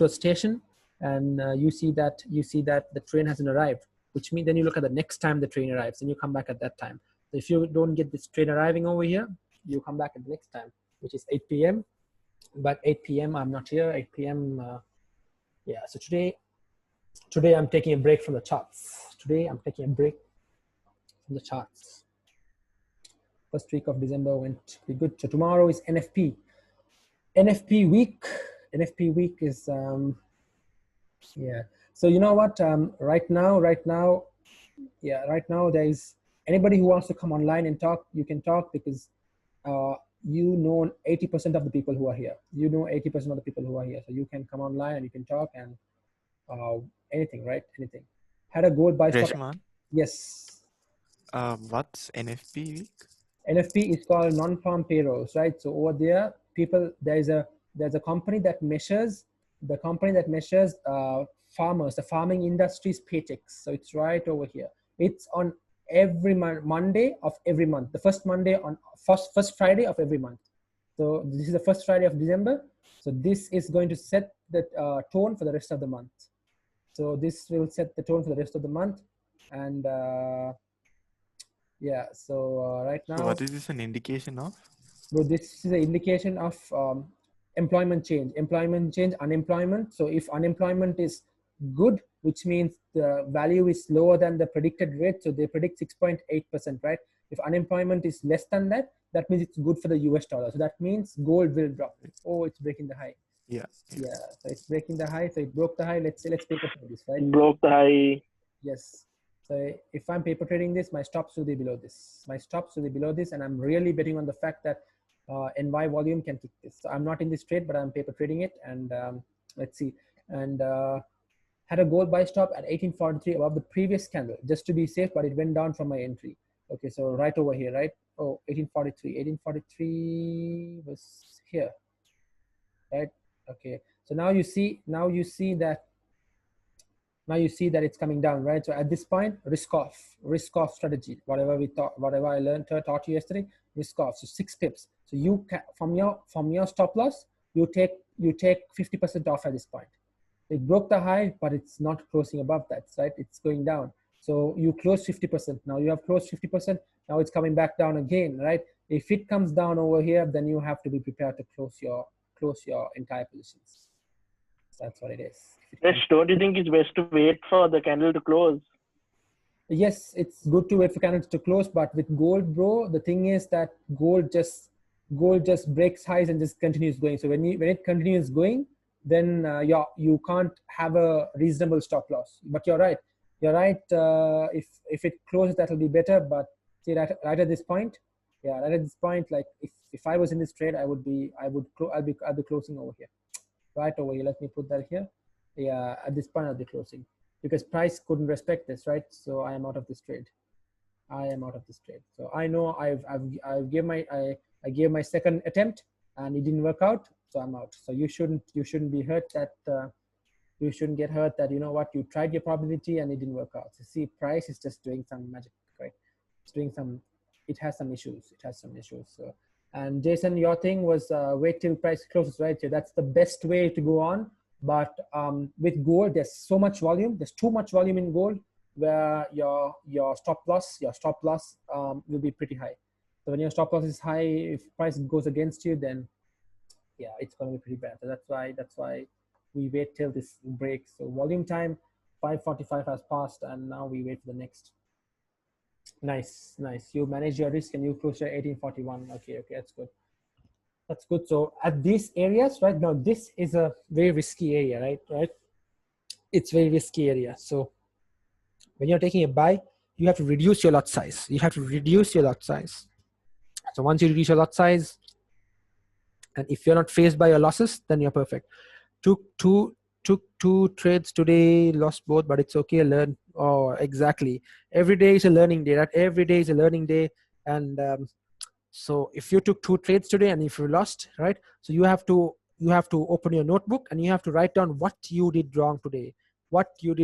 a station, and you see that the train hasn't arrived, which means then you look at the next time the train arrives, and you come back at that time. So if you don't get this train arriving over here, you come back at the next time, which is 8 p.m. But 8 p.m. I'm not here. 8 p.m. Yeah. So today I'm taking a break from the charts. First week of December went pretty good. So tomorrow is NFP. NFP week is yeah. So you know what? Right now there is anybody who wants to come online and talk. You can talk because you know 80% of the people who are here. So you can come online and you can talk and anything, right? Anything. Had a gold buy stop. Yes. What's NFP week? NFP is called non-farm payrolls, right? So over there, there's a company that measures farmers, the farming industry's paychecks. So it's right over here. It's on every Monday of every month. The first Monday on first Friday of every month. So this is the first Friday of December. So this is going to set the tone for the rest of the month. So this will set the tone for the rest of the month. And yeah, so right now. So what is this an indication of? So this is an indication of employment change, unemployment. So if unemployment is good, which means the value is lower than the predicted rate. So they predict 6.8%, right? If unemployment is less than that, that means it's good for the US dollar. So that means gold will drop. Oh, it's breaking the high. Yeah. Yeah, so it's breaking the high. So it broke the high. Let's paper trade this, right? Broke the high. Yes. So if I'm paper trading this, my stops will be below this. My stops will be below this, and I'm really betting on the fact that NY volume can kick this. So I'm not in this trade, but I'm paper trading it. And let's see. And had a gold buy stop at 1843 above the previous candle, just to be safe, but it went down from my entry. Okay, so right over here, right? Oh, 1843. 1843 was here, right? Okay. So now you see that it's coming down, right? So at this point, risk off strategy. Whatever I taught you yesterday, risk off. So 6 pips. So you can, from your stop loss, you take 50% off at this point. It broke the high, but it's not closing above that, right? It's going down. So you close 50%. Now you have closed 50%. Now it's coming back down again, right? If it comes down over here, then you have to be prepared to close your entire positions. That's what it is. Yes, don't you think it's best to wait for the candle to close? Yes, it's good to wait for candles to close, but with gold, bro, the thing is that gold just breaks highs and just continues going. So when it continues going, then you can't have a reasonable stop loss. But you're right. If it closes, that'll be better. But see, right at this point, like if I was in this trade, I'll be closing over here, right over here. Let me put that here. Yeah, at this point I'll be closing because price couldn't respect this, right? So I am out of this trade. So I know I gave my second attempt and it didn't work out, so I'm out. So you shouldn't be hurt that you shouldn't get hurt that, you know what, you tried your probability and it didn't work out. So see, price is just doing some magic, right? It has some issues. So, and Jason, your thing was wait till price closes, right? So that's the best way to go on. But with gold, there's so much volume. There's too much volume in gold, where your stop loss will be pretty high. So when your stop loss is high, if price goes against you, then yeah, it's going to be pretty bad. So that's why we wait till this breaks. So volume time 5:45 has passed, and now we wait for the next. Nice. You manage your risk and you close your 1841. Okay, that's good. So at these areas right now, this is a very risky area, right? It's very risky area. So when you're taking a buy, you have to reduce your lot size. So once you reduce your lot size, and if you're not faced by your losses, then you're perfect. Took two trades today, lost both, but it's okay. Learn. Oh, exactly. Every day is a learning day, right? Every day is a learning day. And so if you took 2 trades today and if you lost, right? So you have to open your notebook and you have to write down what you did wrong today, what you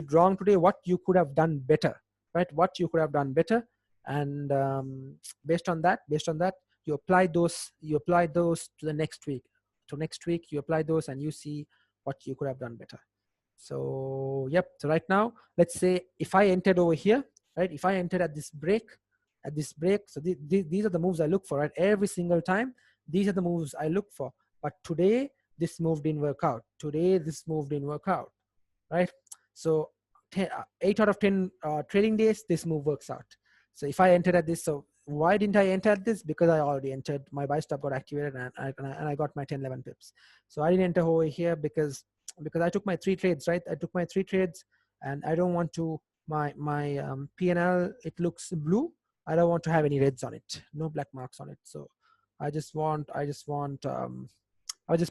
could have done better, right? What you could have done better. And based on that, you apply those to the next week. So next week you apply those and you see what you could have done better. So yep. So right now, let's say if I entered over here, right? If I entered at this break, so these are the moves I look for, right? Every single time, these are the moves I look for. But today, this move didn't work out. Right? So 8 out of 10 trading days, this move works out. So if I entered at this, so why didn't I enter at this? Because I already entered. My buy stop got activated and I got my 10-11 pips. So I didn't enter over here because I took my 3 trades, right? I took my 3 trades and I don't want to, my P&L, it looks blue. I don't want to have any reds on it, no black marks on it. So I was just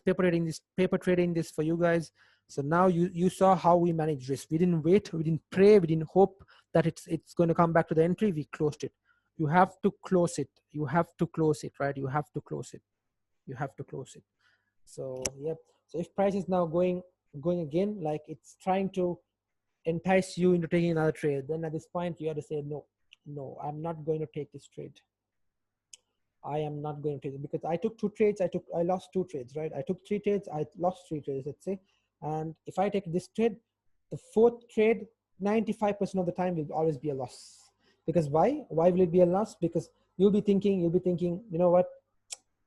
paper trading this for you guys. So now you saw how we manage risk. We didn't wait, we didn't pray, we didn't hope that it's going to come back to the entry. We closed it. You have to close it, right? You have to close it. So yep. So if price is now going again, like it's trying to entice you into taking another trade, then at this point you have to say no, I'm not going to take this trade. I am not going to take it because I took 2 trades. I lost 2 trades, right? I took 3 trades. I lost 3 trades, let's say. And if I take this trade, the 4th trade, 95% of the time will always be a loss. Because why? Why will it be a loss? Because you'll be thinking, you know what?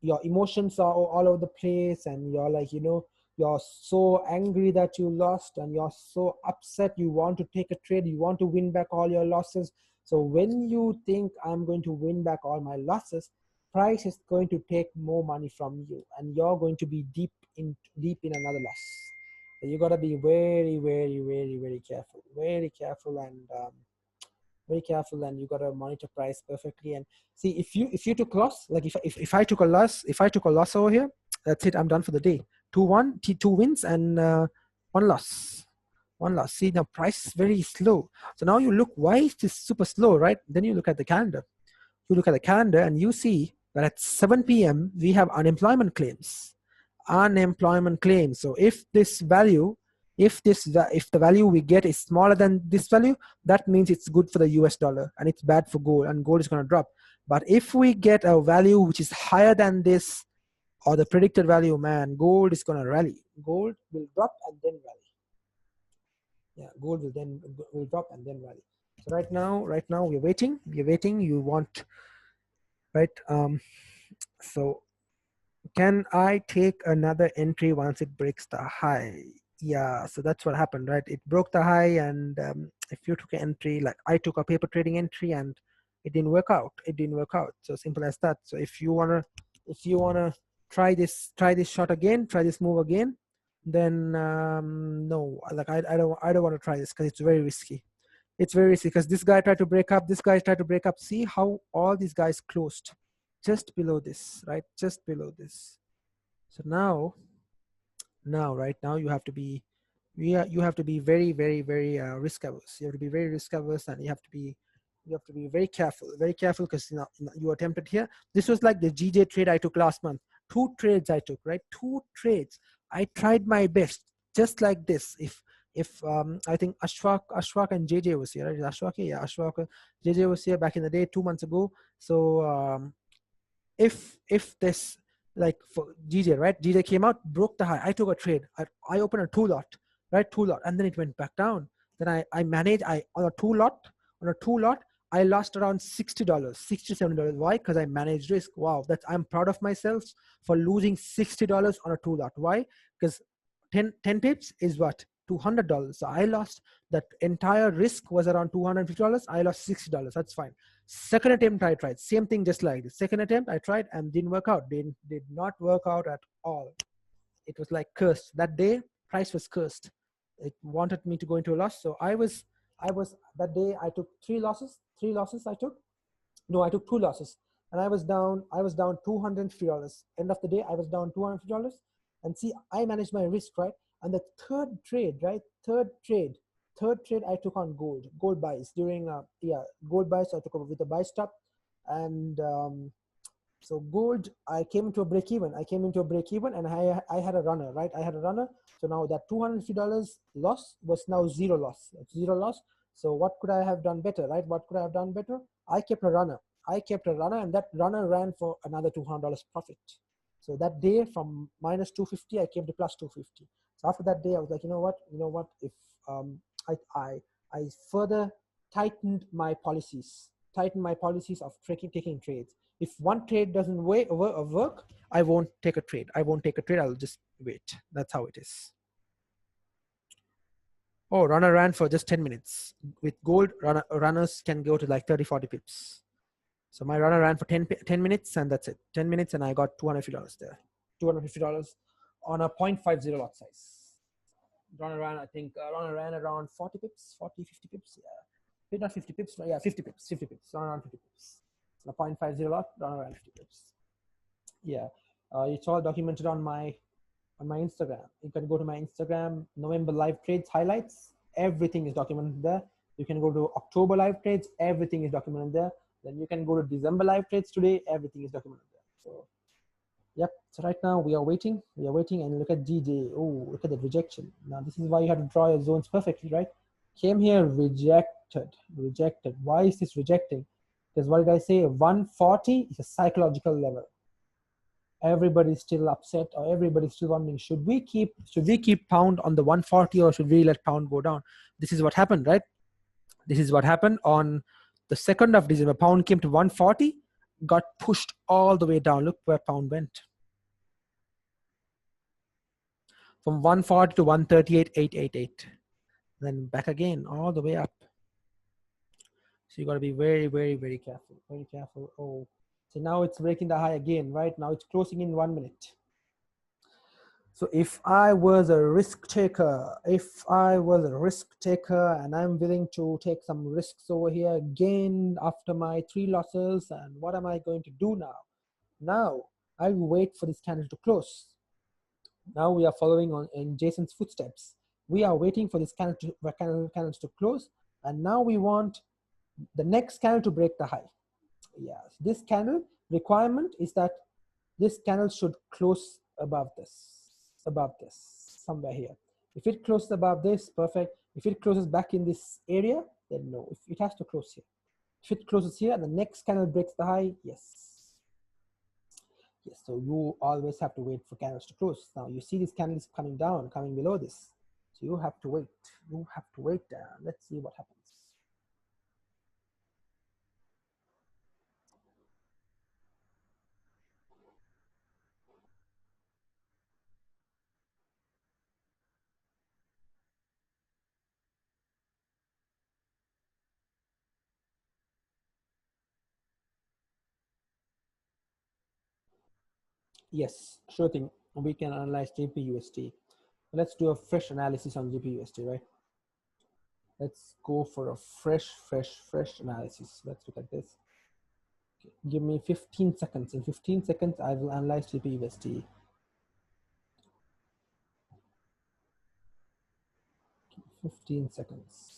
Your emotions are all over the place, and you're like, you know, you're so angry that you lost, and you're so upset, you want to take a trade, you want to win back all your losses. So when you think I'm going to win back all my losses, price is going to take more money from you, and you're going to be deep in another loss. So you got to be very, very, very, very careful, very careful, and you got to monitor price perfectly. And see, if you took loss, like if I took a loss over here, that's it, I'm done for the day. 2 wins and 1 loss. See, now price is very slow. So now you look, why is this super slow, right? Then you look at the calendar. You look at the calendar and you see that at 7 p.m. we have unemployment claims. So if this value, if the value we get is smaller than this value, that means it's good for the US dollar and it's bad for gold, and gold is going to drop. But if we get a value which is higher than this, or the predicted value, man, gold is going to rally. Gold will drop and then rally. Yeah, gold will drop and then rally. So right now we're waiting. You want, right? So can I take another entry once it breaks the high? Yeah, so that's what happened, right? It broke the high, and if you took an entry, like I took a paper trading entry and it didn't work out. So simple as that. So if you wanna try this shot again, try this move again, then no, like I don't want to try this because it's very risky. It's very risky because this guy tried to break up. See how all these guys closed just below this, right? Just below this. So now right now you have to be very, very, very risk averse. You have to be very risk averse, and you have to be very careful because you are tempted here. This was like the GJ trade I took last month. 2 trades I took, right? 2 trades. I tried my best, just like this. If I think Ashwak and JJ was here, right? Ashwak, yeah, Ashwak, JJ was here back in the day 2 months ago. So if this, like for GJ, right? GJ came out, broke the high. I took a trade. I opened a 2 lot, right? 2 lot, and then it went back down. Then I managed. On a 2 lot, I lost around $60, $67. Why? Because I managed risk. Wow, I'm proud of myself for losing $60 on a 2 lot. Why? Because 10 pips is what? $200. So I lost, that entire risk was around $250. I lost $60. That's fine. Second attempt I tried, same thing, just like this. Second attempt I tried and didn't work out. Did not work out at all. It was like cursed. That day, price was cursed. It wanted me to go into a loss. So I was that day I took 3 losses. I took 2 losses, and I was down $250. End of the day, I was down $250. And see, I managed my risk, right? And the third trade I took on gold buys during gold buys. I took over with a buy stop, and so gold, I came into a break even, and I had a runner, right? So now that $250 loss was now zero loss. So what could I have done better, right? I kept a runner, and that runner ran for another $200 profit. So that day, from minus 250, I came to plus 250. So after that day, I was like, you know what? If I further tightened my policies of taking trades. If one trade doesn't work, I won't take a trade. I'll just wait. That's how it is. Oh, runner ran for just 10 minutes. With gold, runners can go to like 30, 40 pips. So my runner ran for 10 minutes, and that's it. 10 minutes, and I got $250 there. $250 on a 0.50 lot size. Runner ran around 40 pips, 50 pips. Yeah, not 50 pips. Yeah, 50 pips. Around 50 pips. On a 0.50 lot, runner ran 50 pips. Yeah, it's all documented on my Instagram. You can go to my Instagram, November live trades highlights. Everything is documented there. You can go to October live trades. Everything is documented there. Then you can go to December live trades today. Everything is documented there. So, yep. So right now we are waiting, and look at GJ. Oh, look at the rejection. Now this is why you have to draw your zones perfectly, right? Came here, rejected. Why is this rejecting? Because what did I say? 140 is a psychological level. Everybody's still upset, or everybody's still wondering, should we keep pound on the 140, or should we let pound go down? This is what happened, right? This is what happened on the 2nd of December. Pound came to 140, got pushed all the way down. Look where pound went. from 140 to 138.888. Then back again, all the way up. So you got to be very, very, very careful. Very careful. Oh, so now it's breaking the high again, right? Now it's closing in 1 minute. So if I was a risk taker, and I'm willing to take some risks over here again after my 3 losses, and what am I going to do now? Now I will wait for this candle to close. Now we are following on in Jason's footsteps. We are waiting for this candles to close, and now we want the next candle to break the high. Yes, this candle requirement is that this candle should close above this, somewhere here. If it closes above this, perfect. If it closes back in this area, then no, it has to close here. If it closes here and the next candle breaks the high, yes. Yes, so you always have to wait for candles to close. Now you see this candle is coming down, coming below this. So you have to wait. You have to wait there. Let's see what happens. Yes, sure thing. We can analyze GPUSD. Let's do a fresh analysis on GPUSD, right? Let's go for a fresh analysis. Let's look at this. Okay. Give me 15 seconds. In 15 seconds, I will analyze GPUSD. 15 seconds.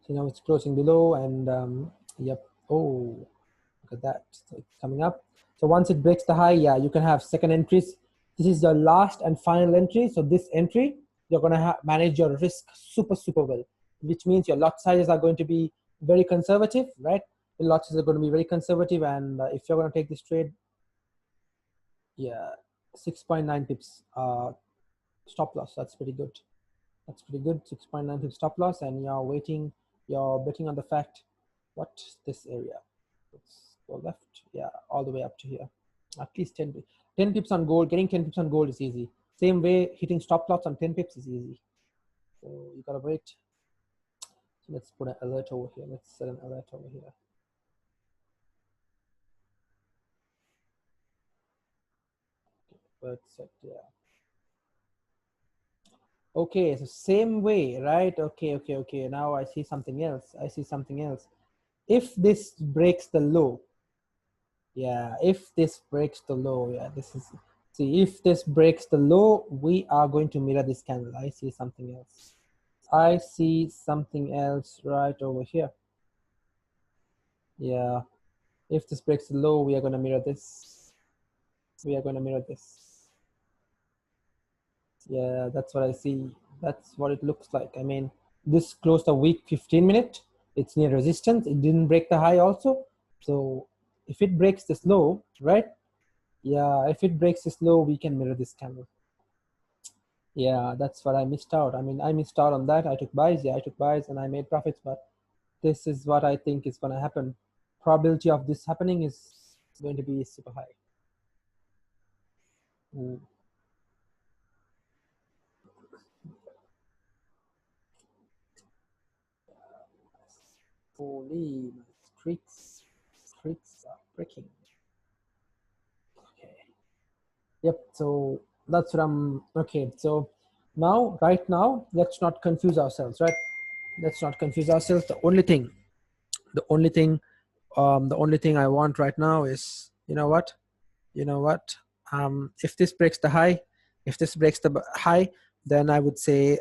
So now it's closing below, and yep. Oh, look at that. So it's coming up. So once it breaks the high, yeah, you can have second entries. This is your last and final entry. So this entry, you're going to manage your risk super well, which means your lot sizes are going to be very conservative, right? The lot sizes are going to be very conservative, and if you're going to take this trade, yeah, 6.9 pips stop loss. That's pretty good. That's pretty good. 6.9 pips stop loss, and you're betting on the fact, what this area? Let's go left, yeah, all the way up to here. At least 10 pips on gold. Getting 10 pips on gold is easy. Same way, hitting stop loss on 10 pips is easy. So you gotta wait. So let's put an alert over here. Let's set an alert over here. Alert set, yeah. Okay, so same way, right? Okay. Now I see something else. If this breaks the low, yeah, if this breaks the low, yeah, if this breaks the low, we are going to mirror this candle. I see something else. Right over here. Yeah, if this breaks the low, we are going to mirror this. Yeah, that's what I see. That's what it looks like. I mean, this closed a weak 15 minute. It's near resistance. It didn't break the high also. So if it breaks this low, right? Yeah, if it breaks this low, we can mirror this candle. Yeah, that's what I missed out. I mean, I missed out on that. I took buys. Yeah, I took buys and I made profits, but this is what I think is going to happen. Probability of this happening is going to be super high. Holy, my streaks are breaking. Okay. Yep. So that's what I'm. Okay. So now, right now, let's not confuse ourselves, right? Let's not confuse ourselves. The only thing I want right now is, you know what? If this breaks the high, then I would say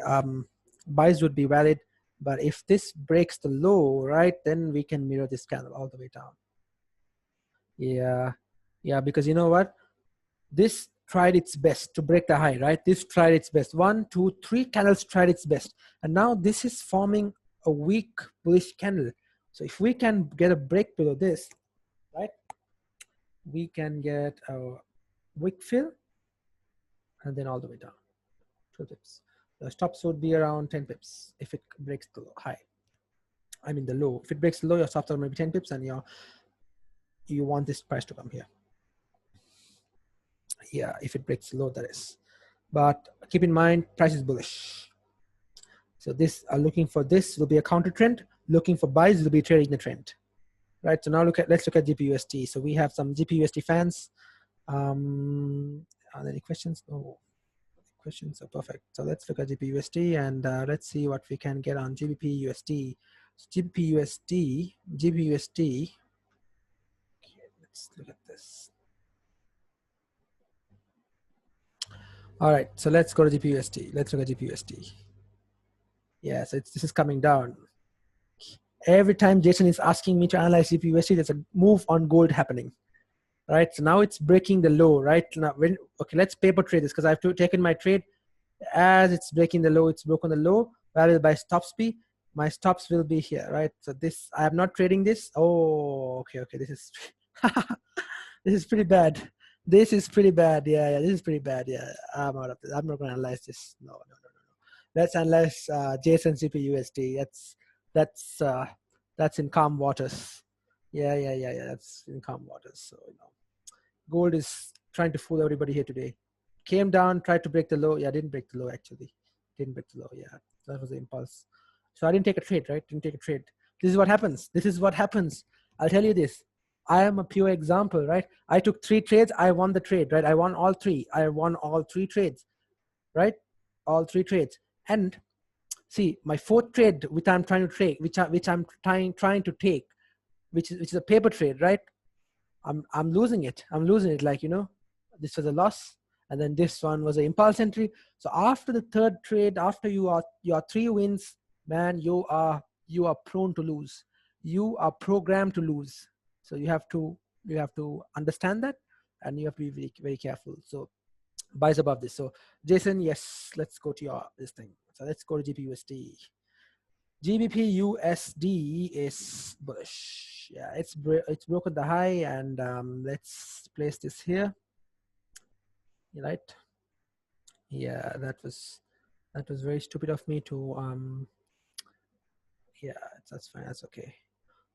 buys would be valid. But if this breaks the low, right, then we can mirror this candle all the way down. Yeah, because you know what? This tried its best to break the high, right? This tried its best. 1, 2, 3 candles tried its best. And now this is forming a weak bullish candle. So if we can get a break below this, right, we can get a wick fill and then all the way down 2 pips. The stops would be around 10 pips if it breaks the high. I mean the low. If it breaks the low, your stops are maybe 10 pips and your you want this price to come here. Yeah, if it breaks low, that is. But keep in mind, price is bullish. So this looking for this will be a counter trend. Looking for buys will be trading the trend. Right. So now let's look at GPUSD. So we have some GPUSD fans. Are there any questions? No questions. So perfect. So let's look at GPUSD and let's see what we can get on GBPUSD. So GBPUSD. Okay, let's look at this. All right. So let's go to GPUSD. Let's look at GPUSD. Yeah. So this is coming down. Every time Jason is asking me to analyze GPUSD, there's a move on gold happening. Right, so now it's breaking the low. Right now, okay, let's paper trade this because I've taken my trade as it's breaking the low. It's broken the low. Where will my stops be? My stops will be here, right? So this, I am not trading this. Oh, okay, this is this is pretty bad. This is pretty bad. Yeah, this is pretty bad. Yeah, I'm out of this. I'm not going to analyze this. No. Let's analyze JSON GPUSD. That's in calm waters. Yeah. That's in calm waters. So gold is trying to fool everybody here today. Came down, tried to break the low. Yeah, didn't break the low actually. Didn't break the low. Yeah, that was the impulse. So I didn't take a trade, right? Didn't take a trade. This is what happens. I'll tell you this. I am a pure example, right? I took 3 trades. I won the trade, right? I won all 3. I won all 3 trades, right? All 3 trades. And see, my 4th trade, which I'm trying to trade, which I'm trying to take, which is a paper trade, right? I'm losing it. Like, this was a loss. And then this one was an impulse entry. So after the 3rd trade, after your 3 wins, man, you are prone to lose. You are programmed to lose. So you have to understand that, and you have to be very, very careful. So buys above this. So Jason, yes, let's go to this thing. So let's go to GBPUSD. GBPUSD is bullish. Yeah, it's broken the high, and let's place this here. Right? Yeah, that was very stupid of me to yeah, that's fine. That's okay.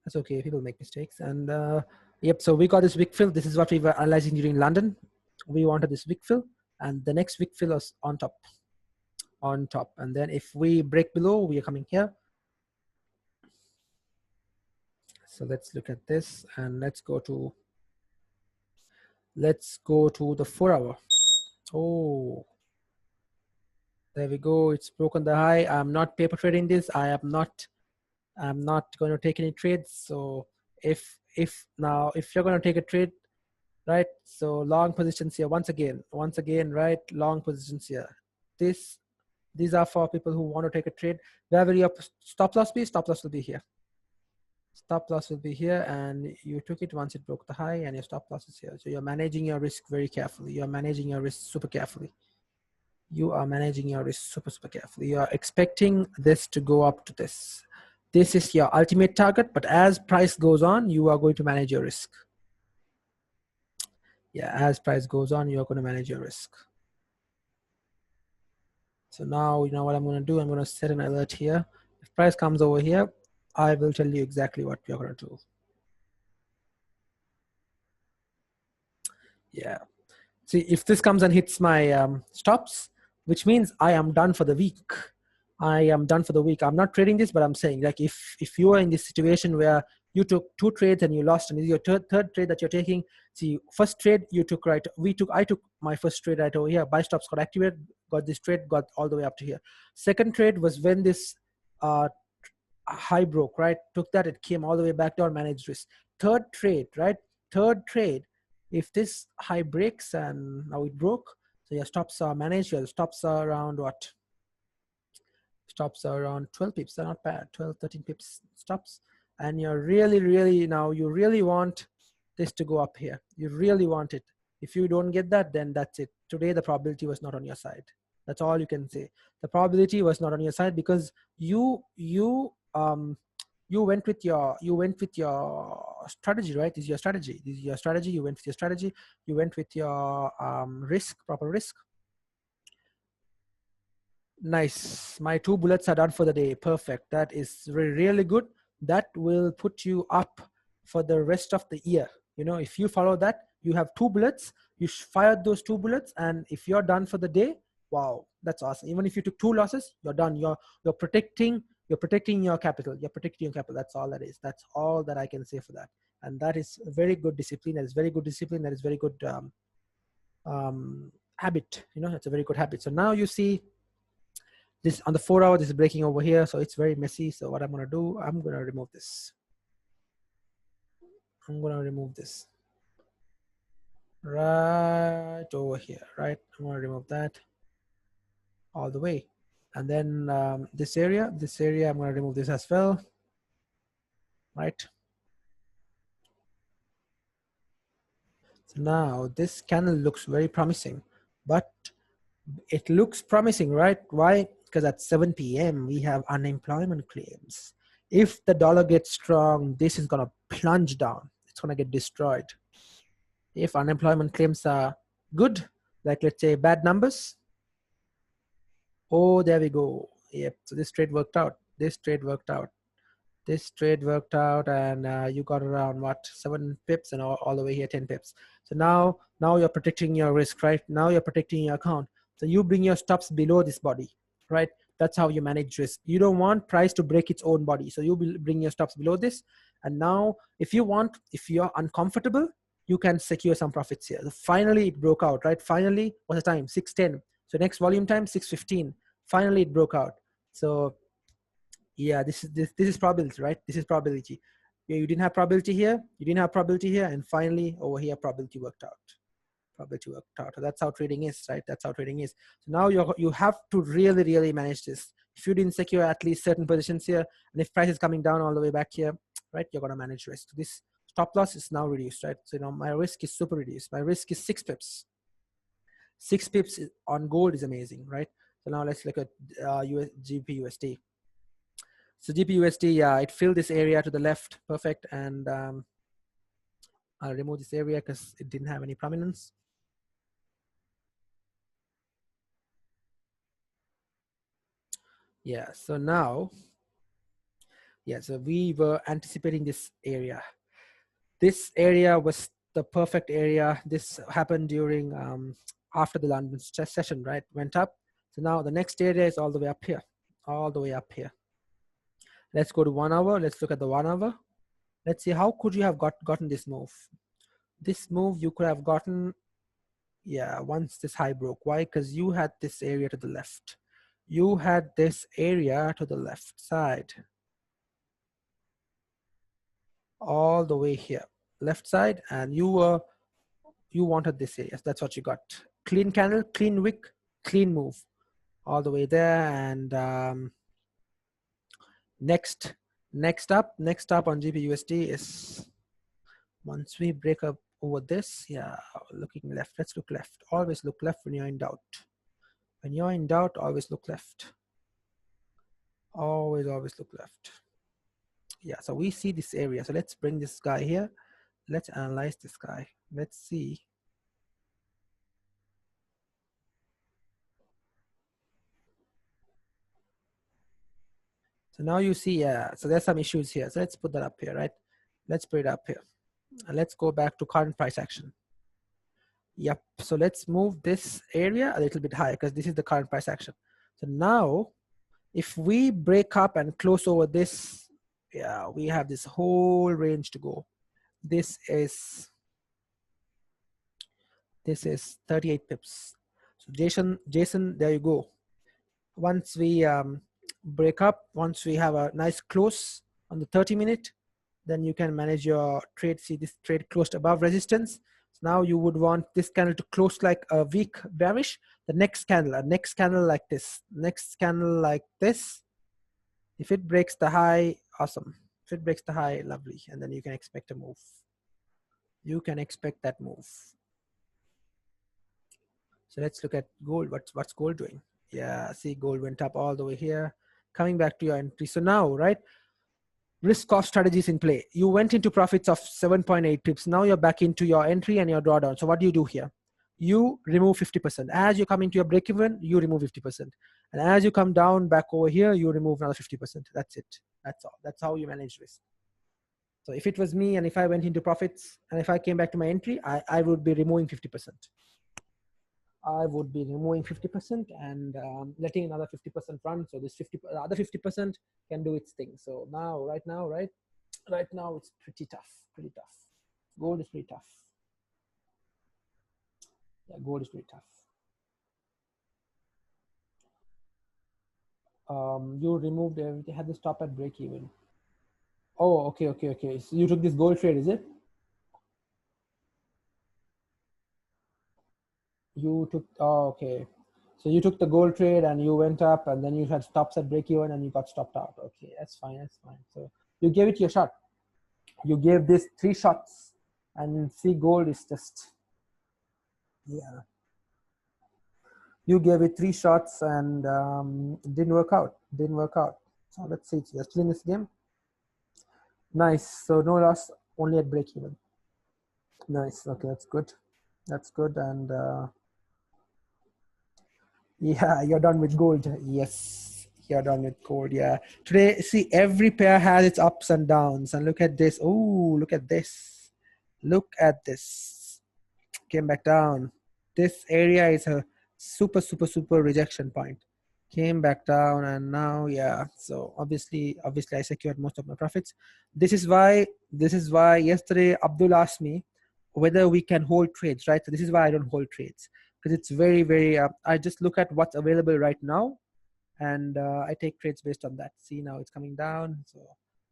That's okay. People make mistakes, and yep. So we got this wick fill. This is what we were analyzing during London. We wanted this wick fill, and the next wick fill is on top. And then if we break below, we are coming here. So let's look at this, and let's go to the 4-hour. Oh, there we go. It's broken the high. I'm not paper trading this. I'm not going to take any trades. So if you're going to take a trade, right? So long positions here. Once again, right? Long positions here. These are for people who want to take a trade. Wherever your stop loss be, stop loss will be here. Stop loss will be here, and you took it once it broke the high, and your stop loss is here. So you're managing your risk very carefully. You're managing your risk super carefully. You are managing your risk super carefully. You are expecting this to go up to this. This is your ultimate target, but as price goes on, you are going to manage your risk. Yeah, as price goes on, you are going to manage your risk. So now, you know what I'm going to do? I'm going to set an alert here. If price comes over here, I will tell you exactly what we're going to do. Yeah. See, if this comes and hits my stops, which means I am done for the week. I'm not trading this, but I'm saying, like, if you are in this situation where you took 2 trades and you lost, and this is your third trade that you're taking. See, first trade you took, right? I took my first trade right over here. Buy stops got activated, got this trade, got all the way up to here. Second trade was when this high broke, right? Took that, it came all the way back down, managed risk. Third trade, right? Third trade, if this high breaks and now it broke, so your stops are managed. Your stops are around what? Stops are around 12 pips. They're not bad. 12, 13 pips stops. And you're really now, you really want this to go up here. You really want it. If you don't get that, then that's it. Today, the probability was not on your side. That's all you can say. The probability was not on your side because you went with your strategy, right? This is your strategy. You went with your strategy. You went with your proper risk. Nice. My 2 bullets are done for the day. Perfect. That is really good. That will put you up for the rest of the year. You know, if you follow that, you have 2 bullets, you fired those 2 bullets, and if you're done for the day, wow, that's awesome. Even if you took 2 losses, you're done. You're protecting your capital. You're protecting your capital. That's all that is. That's all that I can say for that. And that is very good discipline. That is very good discipline. That is very good habit. You know, it's a very good habit. So now you see this on the 4 hour, this is breaking over here. So it's very messy. So what I'm going to do, I'm going to remove this. I'm going to remove this right over here, right? I'm going to remove that all the way. And then this area, I'm going to remove this as well, right? So now this candle looks very promising, but it looks promising, right? Why? Because at 7 p.m. we have unemployment claims. If the dollar gets strong, this is going to plunge down. It's going to get destroyed. If unemployment claims are good, like let's say bad numbers, oh, there we go. Yep. So this trade worked out. This trade worked out. This trade worked out, and you got around what, 7 pips, and all the way here 10 pips. So now you're protecting your risk, right? Now you're protecting your account. So you bring your stops below this body, right? That's how you manage risk. You don't want price to break its own body. So you bring your stops below this. And now if you're uncomfortable, you can secure some profits here. So finally it broke out, right? Finally, what's the time? 6:10. So next volume time, 6:15. Finally it broke out. So yeah, this is probability, right? This is probability. Yeah, you didn't have probability here, you didn't have probability here, and finally over here probability worked out. Probability worked out. That's how trading is, right? That's how trading is. So now you have to really manage this. If you didn't secure at least certain positions here, and if price is coming down all the way back here, right, you're gonna manage risk. This stop loss is now reduced, right? So my risk is super reduced. My risk is 6 pips. 6 pips on gold is amazing, right? So now let's look at GBP/USD. So GBP/USD, yeah, it filled this area to the left, perfect, and I'll remove this area because it didn't have any prominence. Yeah, so now, yeah, so we were anticipating this area. This area was the perfect area. This happened during after the London session, right? Went up. So now the next area is all the way up here, all the way up here. Let's go to 1 hour. Let's look at the 1 hour. Let's see, how could you have gotten this move? This move you could have gotten, yeah, once this high broke. Why? Because you had this area to the left. You had this area to the left side. All the way here, left side, and you wanted this area. That's what you got. Clean candle, clean wick, clean move. All the way there, and next up on GBP/USD is, once we break up over this, yeah, looking left. Let's look left. Always look left when you're in doubt. When you're in doubt, always look left. Always look left. Yeah, so we see this area. So let's bring this guy here. Let's analyze this guy. Let's see. So now you see, yeah, so there's some issues here. So let's put that up here, right? Let's put it up here. And let's go back to current price action. Yep, so let's move this area a little bit higher because this is the current price action. So now, if we break up and close over this, yeah, we have this whole range to go. This is 38 pips. So Jason, there you go. Once we break up, once we have a nice close on the 30-minute, then you can manage your trade. See, this trade closed above resistance. So now you would want this candle to close like a weak bearish. The next candle, a next candle like this, next candle like this. If it breaks the high, awesome. If it breaks the high, lovely. And then you can expect a move. You can expect that move. So let's look at gold. What's gold doing? Yeah, see, gold went up all the way here. Coming back to your entry. So now, right, risk off strategies in play. You went into profits of 7.8 pips. Now you're back into your entry and your drawdown. So what do you do here? You remove 50%. As you come into your break even, you remove 50%. And as you come down back over here, you remove another 50%. That's it. That's all. That's how you manage risk. So if it was me and if I went into profits and if I came back to my entry, I would be removing 50%. I would be removing 50% and letting another 50% run. So this the other 50% can do its thing. So now, right now, it's pretty tough, Gold is pretty tough. Yeah, gold is pretty tough. You removed everything, had to stop at break even. Oh, okay. So you took this gold trade, is it? You took, oh, okay. So you took the gold trade and you went up and then you had stops at break even and you got stopped out. Okay, that's fine. So you gave it your shot. You gave this 3 shots and see gold is just, yeah. You gave it 3 shots and didn't work out. So let's see, you're still in this game. Nice, so no loss, only at break even. Nice, okay, that's good. And yeah, you're done with gold. Yes, you're done with gold. Yeah, today, see, every pair has its ups and downs. And look at this. Oh, look at this. Came back down. This area is a super rejection point. Came back down and now, yeah. So obviously I secured most of my profits. This is why yesterday Abdul asked me whether we can hold trades, right? So this is why I don't hold trades, because it's very I just look at what's available right now and I take trades based on that. See, now it's coming down. So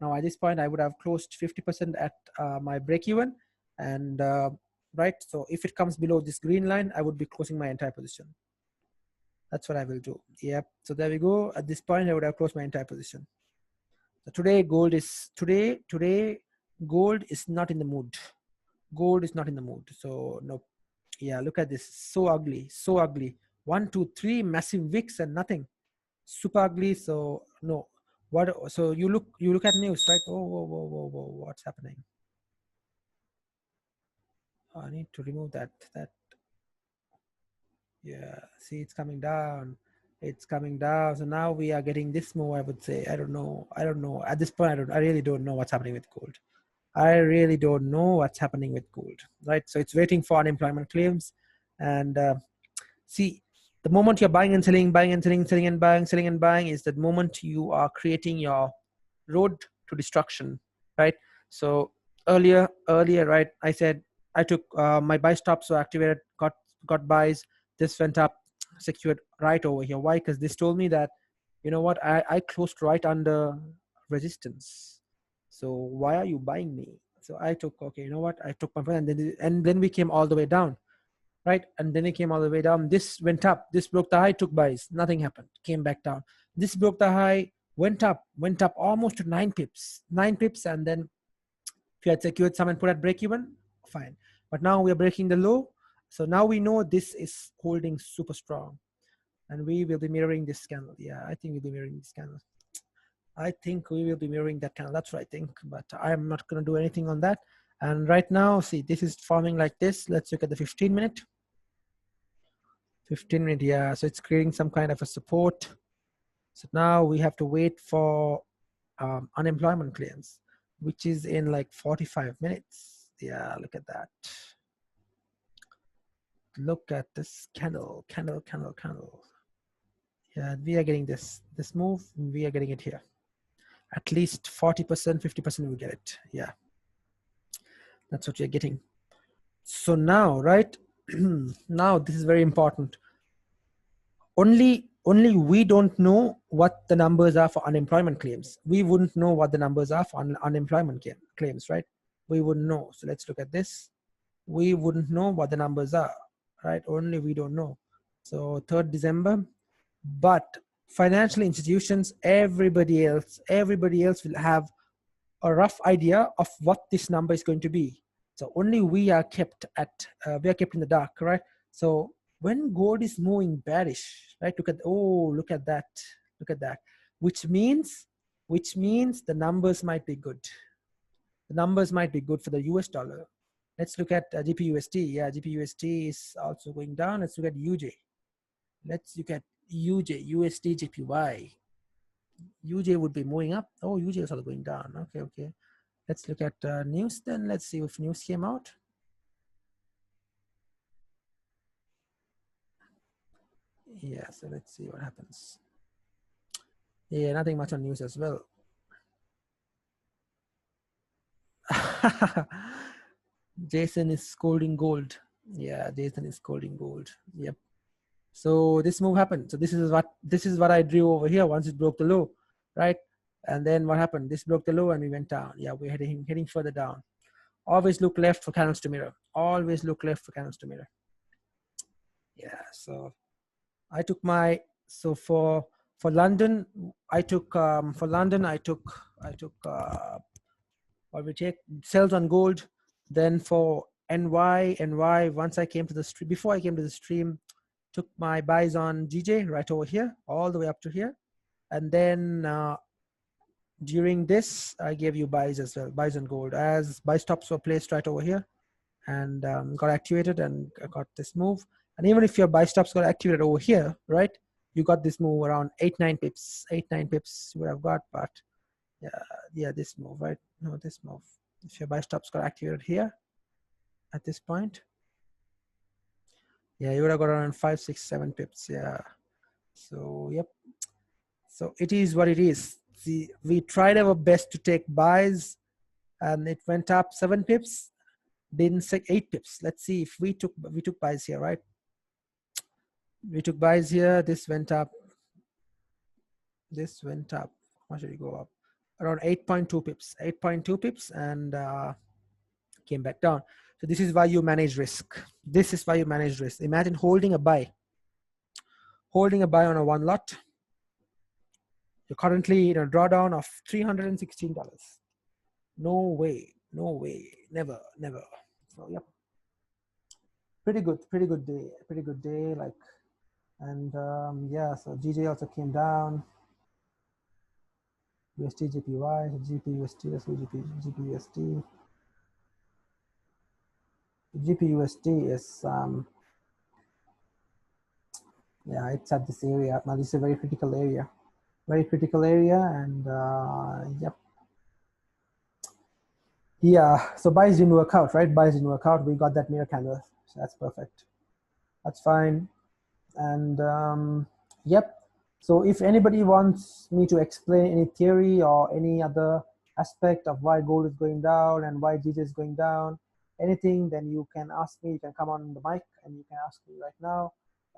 now at this point I would have closed 50% at my break even, and right, so if it comes below this green line I would be closing my entire position. That's what I will do. Yep, so there we go. At this point I would have closed my entire position. So today gold is not in the mood. So no. Yeah, look at this. So ugly. 1 2 3 massive wicks and nothing. Super ugly. So no. What? So you look at news, right? Oh, whoa, what's happening? Oh, I need to remove that. Yeah, see, it's coming down. So now we are getting this move, I would say. I don't know. At this point, I really don't know what's happening with gold. Right? So it's waiting for unemployment claims. And see, the moment you're buying and selling, selling and buying is the moment you are creating your road to destruction, right? So earlier, right, I said I took my buy stops were activated, got buys. This went up, secured right over here. Why? Because this told me that, you know what, I closed right under resistance. So why are you buying me? So I took, okay, you know what, I took my point, and then we came all the way down, right? And then it came all the way down. This went up, this broke the high, took buys, nothing happened, came back down. This broke the high, went up almost to 9 pips, and then if you had secured some and put at break even, fine. But now we are breaking the low. So now we know this is holding super strong, and we will be mirroring this candle. Yeah, I think we'll be mirroring this candle. I think we will be mirroring that candle. That's what I think, but I'm not going to do anything on that. And right now, see, this is forming like this. Let's look at the 15 minute. 15 minute, yeah. So it's creating some kind of a support. So now we have to wait for unemployment claims, which is in like 45 minutes. Yeah, look at that. Look at this candle. Yeah, we are getting this move. We are getting it here. At least 40%, 50% we get it. Yeah, that's what you're getting. So now, right, now this is very important. Only we don't know what the numbers are for unemployment claims. We wouldn't know what the numbers are for unemployment claims, right? We wouldn't know. So let's look at this. We wouldn't know what the numbers are, right? Only we don't know. So 3rd December, but financial institutions, everybody else will have a rough idea of what this number is going to be. So only we are kept in the dark, right? So when gold is moving bearish, right? Look at that, which means the numbers might be good. The numbers might be good for the US dollar. Let's look at GPUSD. Yeah, GPUSD is also going down. Let's look at UJ. Let's look at UJ, USD, JPY. UJ would be moving up. Oh, UJ is also going down. Okay. Let's look at news then. Let's see if news came out. Yeah, so let's see what happens. Yeah, nothing much on news as well. Jason is scolding gold. Yeah, Jason is scolding gold. Yep. So this move happened. So this is what I drew over here once it broke the low, right? And then what happened? This broke the low and we went down. Yeah, we're heading further down. Always look left for candles to mirror. Always look left for candles to mirror. Yeah. So I took my for London I took what we take sells on gold. Then for NY once I came to the stream, before I came to the stream, took my buys on GJ right over here, all the way up to here. And then during this, I gave you buys as well, buys on gold, as buy stops were placed right over here and got activated and got this move. And even if your buy stops got activated over here, right, you got this move around 8-9 pips you would have got. But yeah, this move, right? No, this move. If your buy stops got activated here at this point, yeah, you would have got around 5, 6, 7 pips. Yeah. So yep. So it is what it is. See, we tried our best to take buys, and it went up 7 pips. Didn't say 8 pips. Let's see if we took buys here, right? We took buys here. This went up. This went up. How should we go up? Around 8.2 pips. 8.2 pips, and came back down. So this is why you manage risk. This is why you manage risk. Imagine holding a buy on a one lot. You're currently in a drawdown of $316. No way, never. So yep, pretty good day. Like, and yeah. So GJ also came down. USD JPY, GPUSD, that's GPUSD. GPUSD is yeah, it's at this area. Now this is a very critical area, and yep. Yeah, so buys didn't work out, right? Buys didn't work out. We got that mirror candle, so that's perfect. That's fine. And yep. So if anybody wants me to explain any theory or any other aspect of why gold is going down and why GJ is going down, anything, then you can ask me. You can come on the mic and you can ask me right now.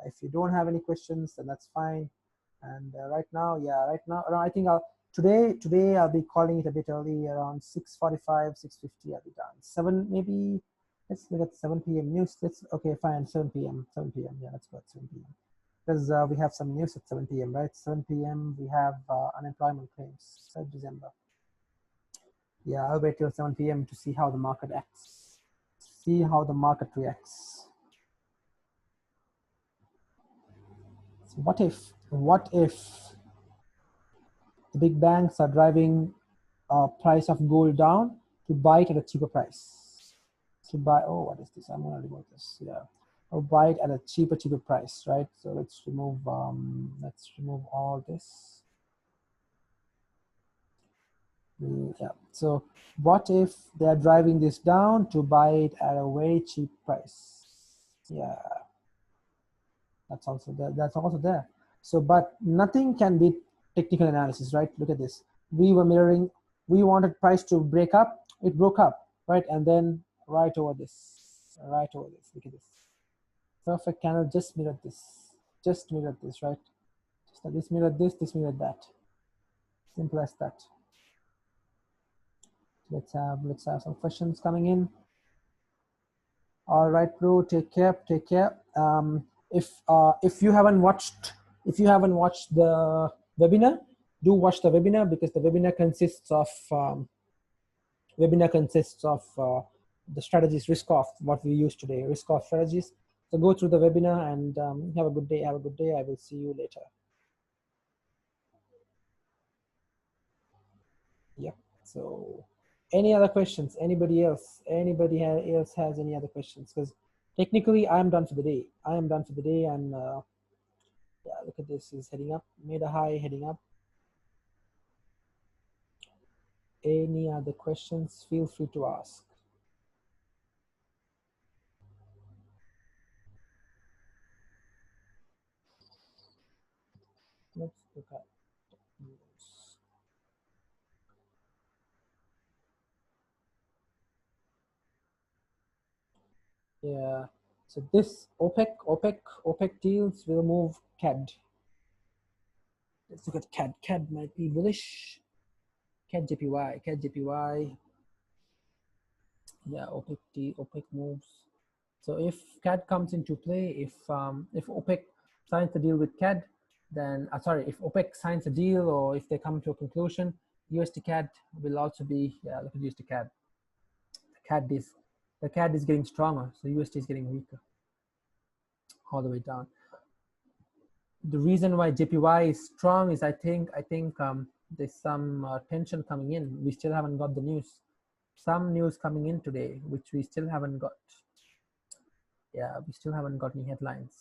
If you don't have any questions, then that's fine. And right now, I think today I'll be calling it a bit early, around 6:45, 6:50. I'll be done. 7 maybe. Let's look at 7 p.m. news. Okay, fine. 7 p.m. Yeah, let's go at 7 p.m. Because we have some news at 7 p.m. right? 7 p.m. we have unemployment claims, 3rd December. Yeah, I'll wait till 7 p.m. to see how the market acts. See how the market reacts. So what if the big banks are driving price of gold down to buy it at a cheaper price? What is this? I'm gonna remove this. Yeah, or buy it at a cheaper price, right? So let's remove all this. Yeah. So what if they are driving this down to buy it at a very cheap price? Yeah, that's also there. So, but nothing can beat technical analysis, right? Look at this. We wanted price to break up. It broke up, right? And then right over this. Look at this. Perfect candle. Just mirrored this, right? Just like this mirrored this mirrored that. Simple as that. Let's have some questions coming in. All right, bro. Take care. If you haven't watched the webinar, do watch the webinar, because the webinar consists of the strategies, risk off, what we use today, risk off strategies. So go through the webinar and have a good day. I will see you later. Yep. So any other questions? Anybody else has any other questions? Because technically I'm done for the day. And yeah, look at this, is heading up, made a high, heading up. any other questions, feel free to ask. Let's look at news. Yeah, so this OPEC deals will move CAD. Let's look at CAD. CAD might be bullish. CAD JPY. Yeah, OPEC moves. So if CAD comes into play, if OPEC signs a deal with CAD, then sorry, if OPEC signs a deal or if they come to a conclusion, USD CAD will also be, yeah, look at USD CAD. The CAD is getting stronger, so USD is getting weaker all the way down. The reason why JPY is strong is I think there's some tension coming in. We still haven't got the news. Some news coming in today, which we still haven't got. Yeah, we still haven't got any headlines.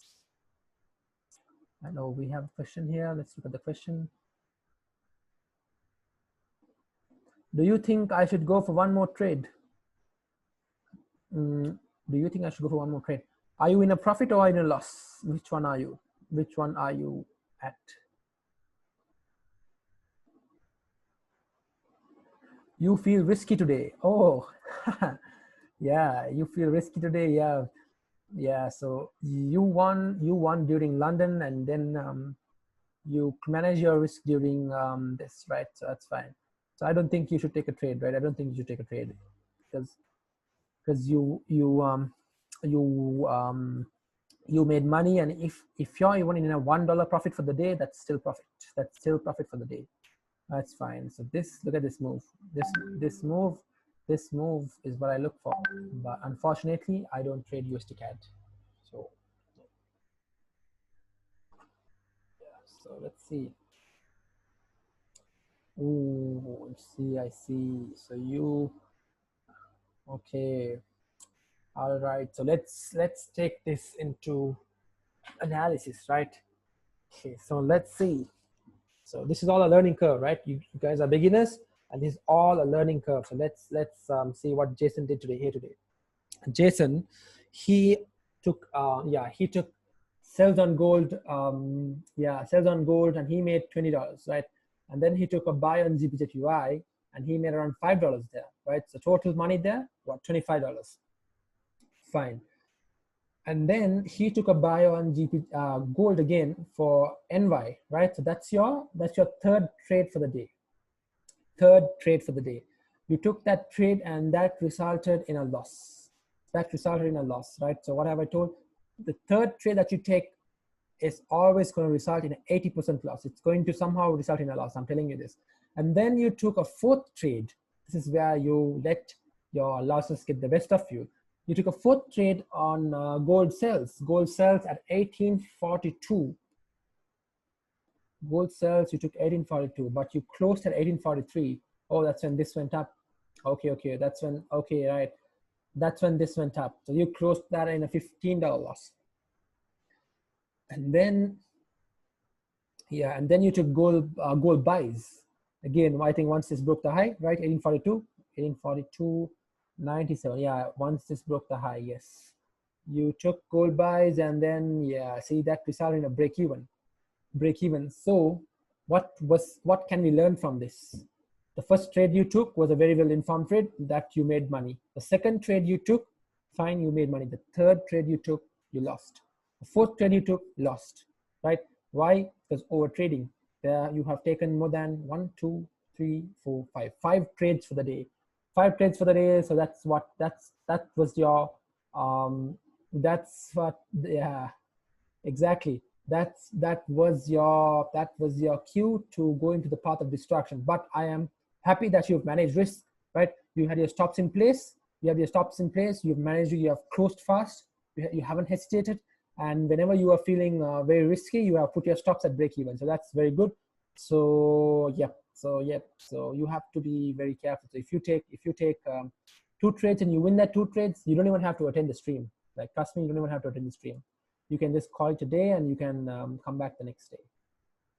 I know we have a question here. Let's look at the question. Do you think I should go for one more trade? Do you think I should go for one more trade? Are you in a profit or in a loss? Which one are you? Which one are you at? You feel risky today. Oh, yeah, you feel risky today. Yeah, yeah. So you won during London, and then you manage your risk during this, right? So that's fine. So I don't think you should take a trade, right? I don't think you should take a trade because you made money, and if you're even in a $1 profit for the day, that's still profit. That's still profit for the day. That's fine. So this, look at this move. This move is what I look for. But unfortunately, I don't trade USD CAD. So yeah. So let's see. Ooh, I see. So you, okay. All right. So let's take this into analysis, right? Okay. So let's see. So this is all a learning curve, right? You guys are beginners, and this is all a learning curve. So let's see what Jason did today. Jason, he took sells on gold. Sells on gold, and he made $20, right? And then he took a buy on GBJPY, and he made around $5 there, right? So total money there, what, $25. Fine. And then he took a buy on gold again for NY, right? So that's your third trade for the day. You took that trade, and that resulted in a loss. Right? So what have I told? The third trade that you take is always going to result in an 80% loss. It's going to somehow result in a loss. I'm telling you this. And then you took a fourth trade. This is where you let your losses get the best of you. You took a fourth trade on gold sells. Gold sells at 1842. Gold sells, you took 1842, but you closed at 1843. Oh, that's when this went up. Okay, that's when, okay, right. That's when this went up. So you closed that in a $15 loss. And then, yeah, and then you took gold buys. Again, I think once this broke the high, right, 1842, 97, yeah, once this broke the high, yes. You took gold buys, and then, yeah, see, that resulted in a break even. So what can we learn from this? The first trade you took was a very well informed trade that you made money. The second trade you took, fine, you made money. The third trade you took, you lost. The fourth trade you took, lost, right? Why? Because over trading. There you have taken more than 1, 2, 3, 4, 5. 5 trades for the day. 5 trades for the day. So that was your yeah, exactly. That was your cue to go into the path of destruction. But I am happy that you've managed risk, right? You had your stops in place. You've managed it. You have closed fast. You haven't hesitated. And whenever you are feeling very risky, you have put your stops at break even. So that's very good. So you have to be very careful. So if you take 2 trades and you win that 2 trades, you don't even have to attend the stream. Like, trust me, you don't even have to attend the stream. You can just call it a day, and you can come back the next day.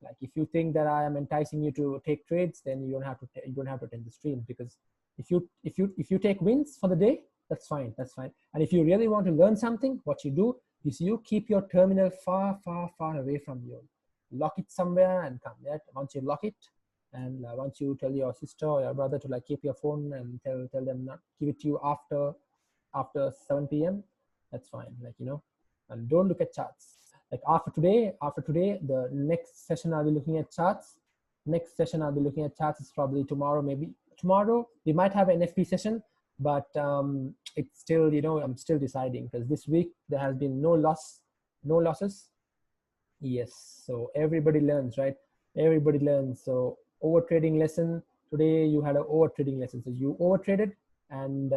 Like if you think that I am enticing you to take trades, then you don't have to attend the stream, because if you take wins for the day, that's fine, that's fine. And if you really want to learn something, what you do is you keep your terminal far away from you. Lock it somewhere and come. Right? Once you lock it, and once you tell your sister or your brother to like keep your phone and tell them not give it to you after 7 p.m. that's fine. Like, you know, and don't look at charts. Like after today, the next session I'll be looking at charts. Next session I'll be looking at charts is probably tomorrow. Maybe tomorrow we might have an NFP session, but it's still, you know, I'm still deciding, because this week there has been no losses. Yes, so everybody learns, right? Everybody learns. So over trading lesson today, you had an over trading lesson. So you over traded, and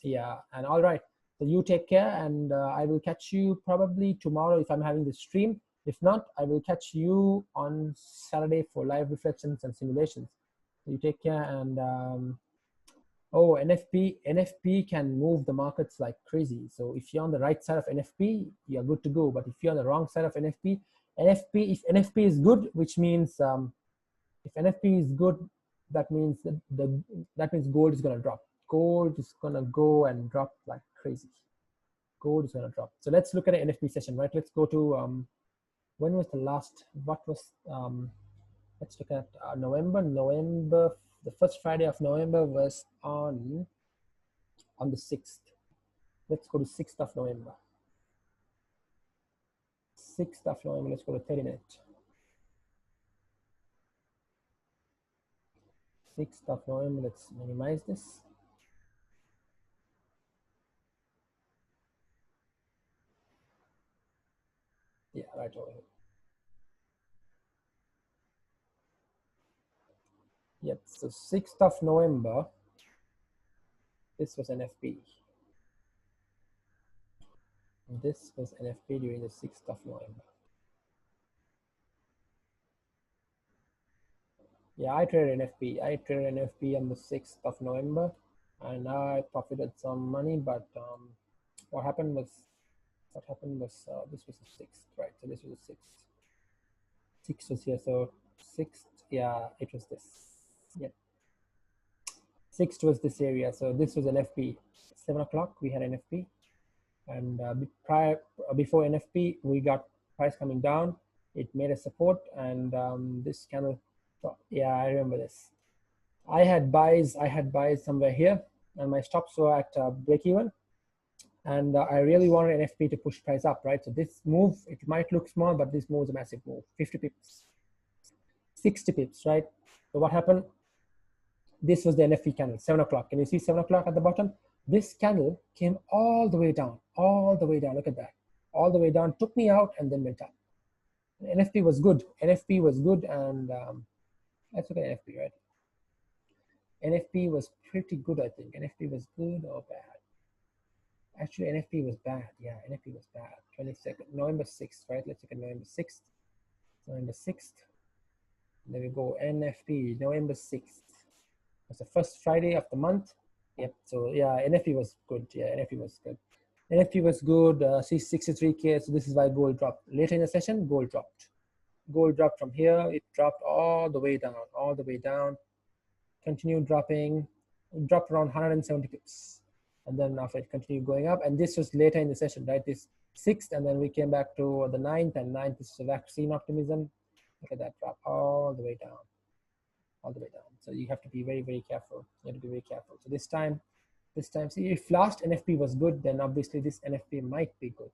yeah, and all right. So you take care, and I will catch you probably tomorrow if I'm having the stream. If not, I will catch you on Saturday for live reflections and simulations. So you take care, and oh, NFP can move the markets like crazy. So if you're on the right side of NFP, you're good to go. But if you're on the wrong side of NFP, if NFP is good, which means if NFP is good, that means that means gold is gonna drop. Gold is gonna go and drop like crazy. Gold is gonna drop. So let's look at an NFP session, right? Let's go to when was the last? What was let's look at November. The first Friday of November was on the 6th. Let's go to 6th of November. 6th of November. Let's go to 30 minutes. 6th of November. Let's minimize this. Yeah, right over here. Yep, so 6th of November, this was NFP. This was NFP during the 6th of November. Yeah, I traded NFP. I traded NFP on the 6th of November, and I profited some money, but what happened was this was the 6th, right? So this was the 6th. 6th was here, so 6th, yeah, it was this. Yep. 6th was this area, so this was NFP. 7 o'clock we had NFP, and before NFP we got price coming down. It made a support, and this candle. So, yeah, I remember this. I had buys somewhere here, and my stops were at break even, and I really wanted NFP to push price up, right? So this move, it might look small, but this move is a massive move. 50 pips, 60 pips, right? So what happened? This was the NFP candle, 7 o'clock. Can you see 7 o'clock at the bottom? This candle came all the way down, look at that. All the way down, took me out, and then went up. NFP was good. NFP was good, and let's look at NFP, right? NFP was pretty good, I think. NFP was good or bad? Actually, NFP was bad. Yeah, NFP was bad. 22nd, November 6th, right? Let's look at November 6th. November 6th. There we go. NFP, November 6th. It's the first Friday of the month. Yep. So yeah, NFP was good. Yeah, NFP was good. NFP was good. See 63K. So this is why gold dropped. Later in the session, gold dropped. Gold dropped from here. It dropped all the way down, continued dropping, dropped around 170 pips. And then after it continued going up. And this was later in the session, right? This 6th, and then we came back to the 9th, and 9th is vaccine optimism. Look at that drop all the way down. So you have to be very, very careful. You have to be very careful. So this time, see, if last NFP was good, then obviously this NFP might be good,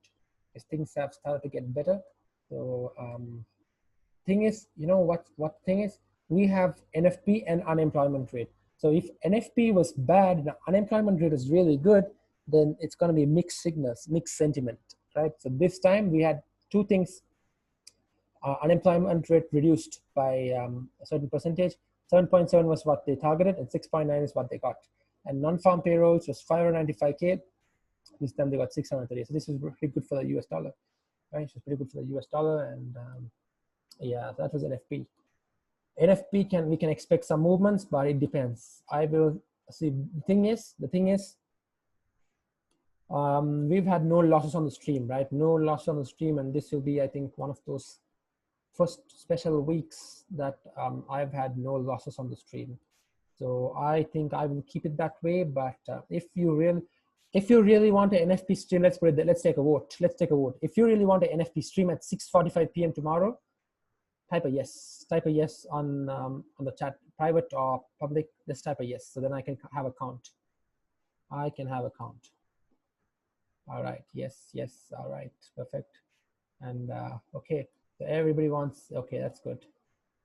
because things have started to get better. So thing is, you know what thing is, we have NFP and unemployment rate. So if NFP was bad and unemployment rate is really good, then it's going to be mixed signals, mixed sentiment, right? So this time we had two things. Unemployment rate reduced by a certain percentage. 7.7 was what they targeted, and 6.9 is what they got. And non-farm payrolls was 595K. This time they got 630. So this was pretty good for the US dollar, right? It was pretty good for the US dollar, and yeah, that was NFP. NFP we can expect some movements, but it depends. I will see. The thing is, we've had no losses on the stream, right? No loss on the stream, and this will be, I think, one of those first special weeks that I've had no losses on the stream. So I think I will keep it that way. But if you really want an NFP stream, let's put it. Let's take a vote. Let's take a vote. If you really want an NFP stream at 6:45 p.m. tomorrow, type a yes. Type a yes on the chat, private or public. Just type a yes. So then I can have a count. I can have a count. All right. Yes. Yes. All right. Perfect. And okay. So everybody wants. Okay, that's good.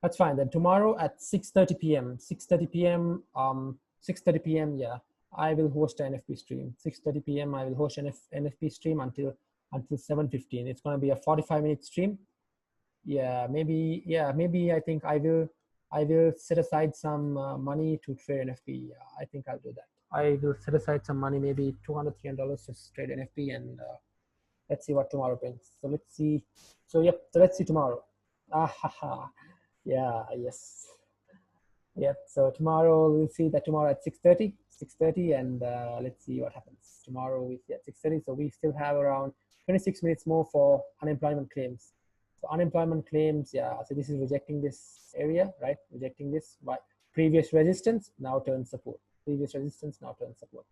That's fine. Then tomorrow at 6:30 p.m. 6:30 p.m. 6:30 p.m. Yeah, I will host an NFP stream. 6:30 p.m. I will host an NFP stream until 7:15. It's going to be a 45-minute stream. Yeah, maybe. Yeah, maybe I think I will set aside some money to trade NFP. Yeah, I think I'll do that. I will set aside some money, maybe $200, $300 to trade NFP, and let's see what tomorrow brings. So let's see. So yep. So let's see tomorrow. Ah ha ha. Yeah, yes. Yep. So tomorrow we'll see that tomorrow at 6:30, and let's see what happens. Tomorrow we see at 6:30. So we still have around 26 minutes more for unemployment claims. So unemployment claims, yeah. So this is rejecting this area, right? Rejecting this by previous resistance, now turn support. Previous resistance, now turn support.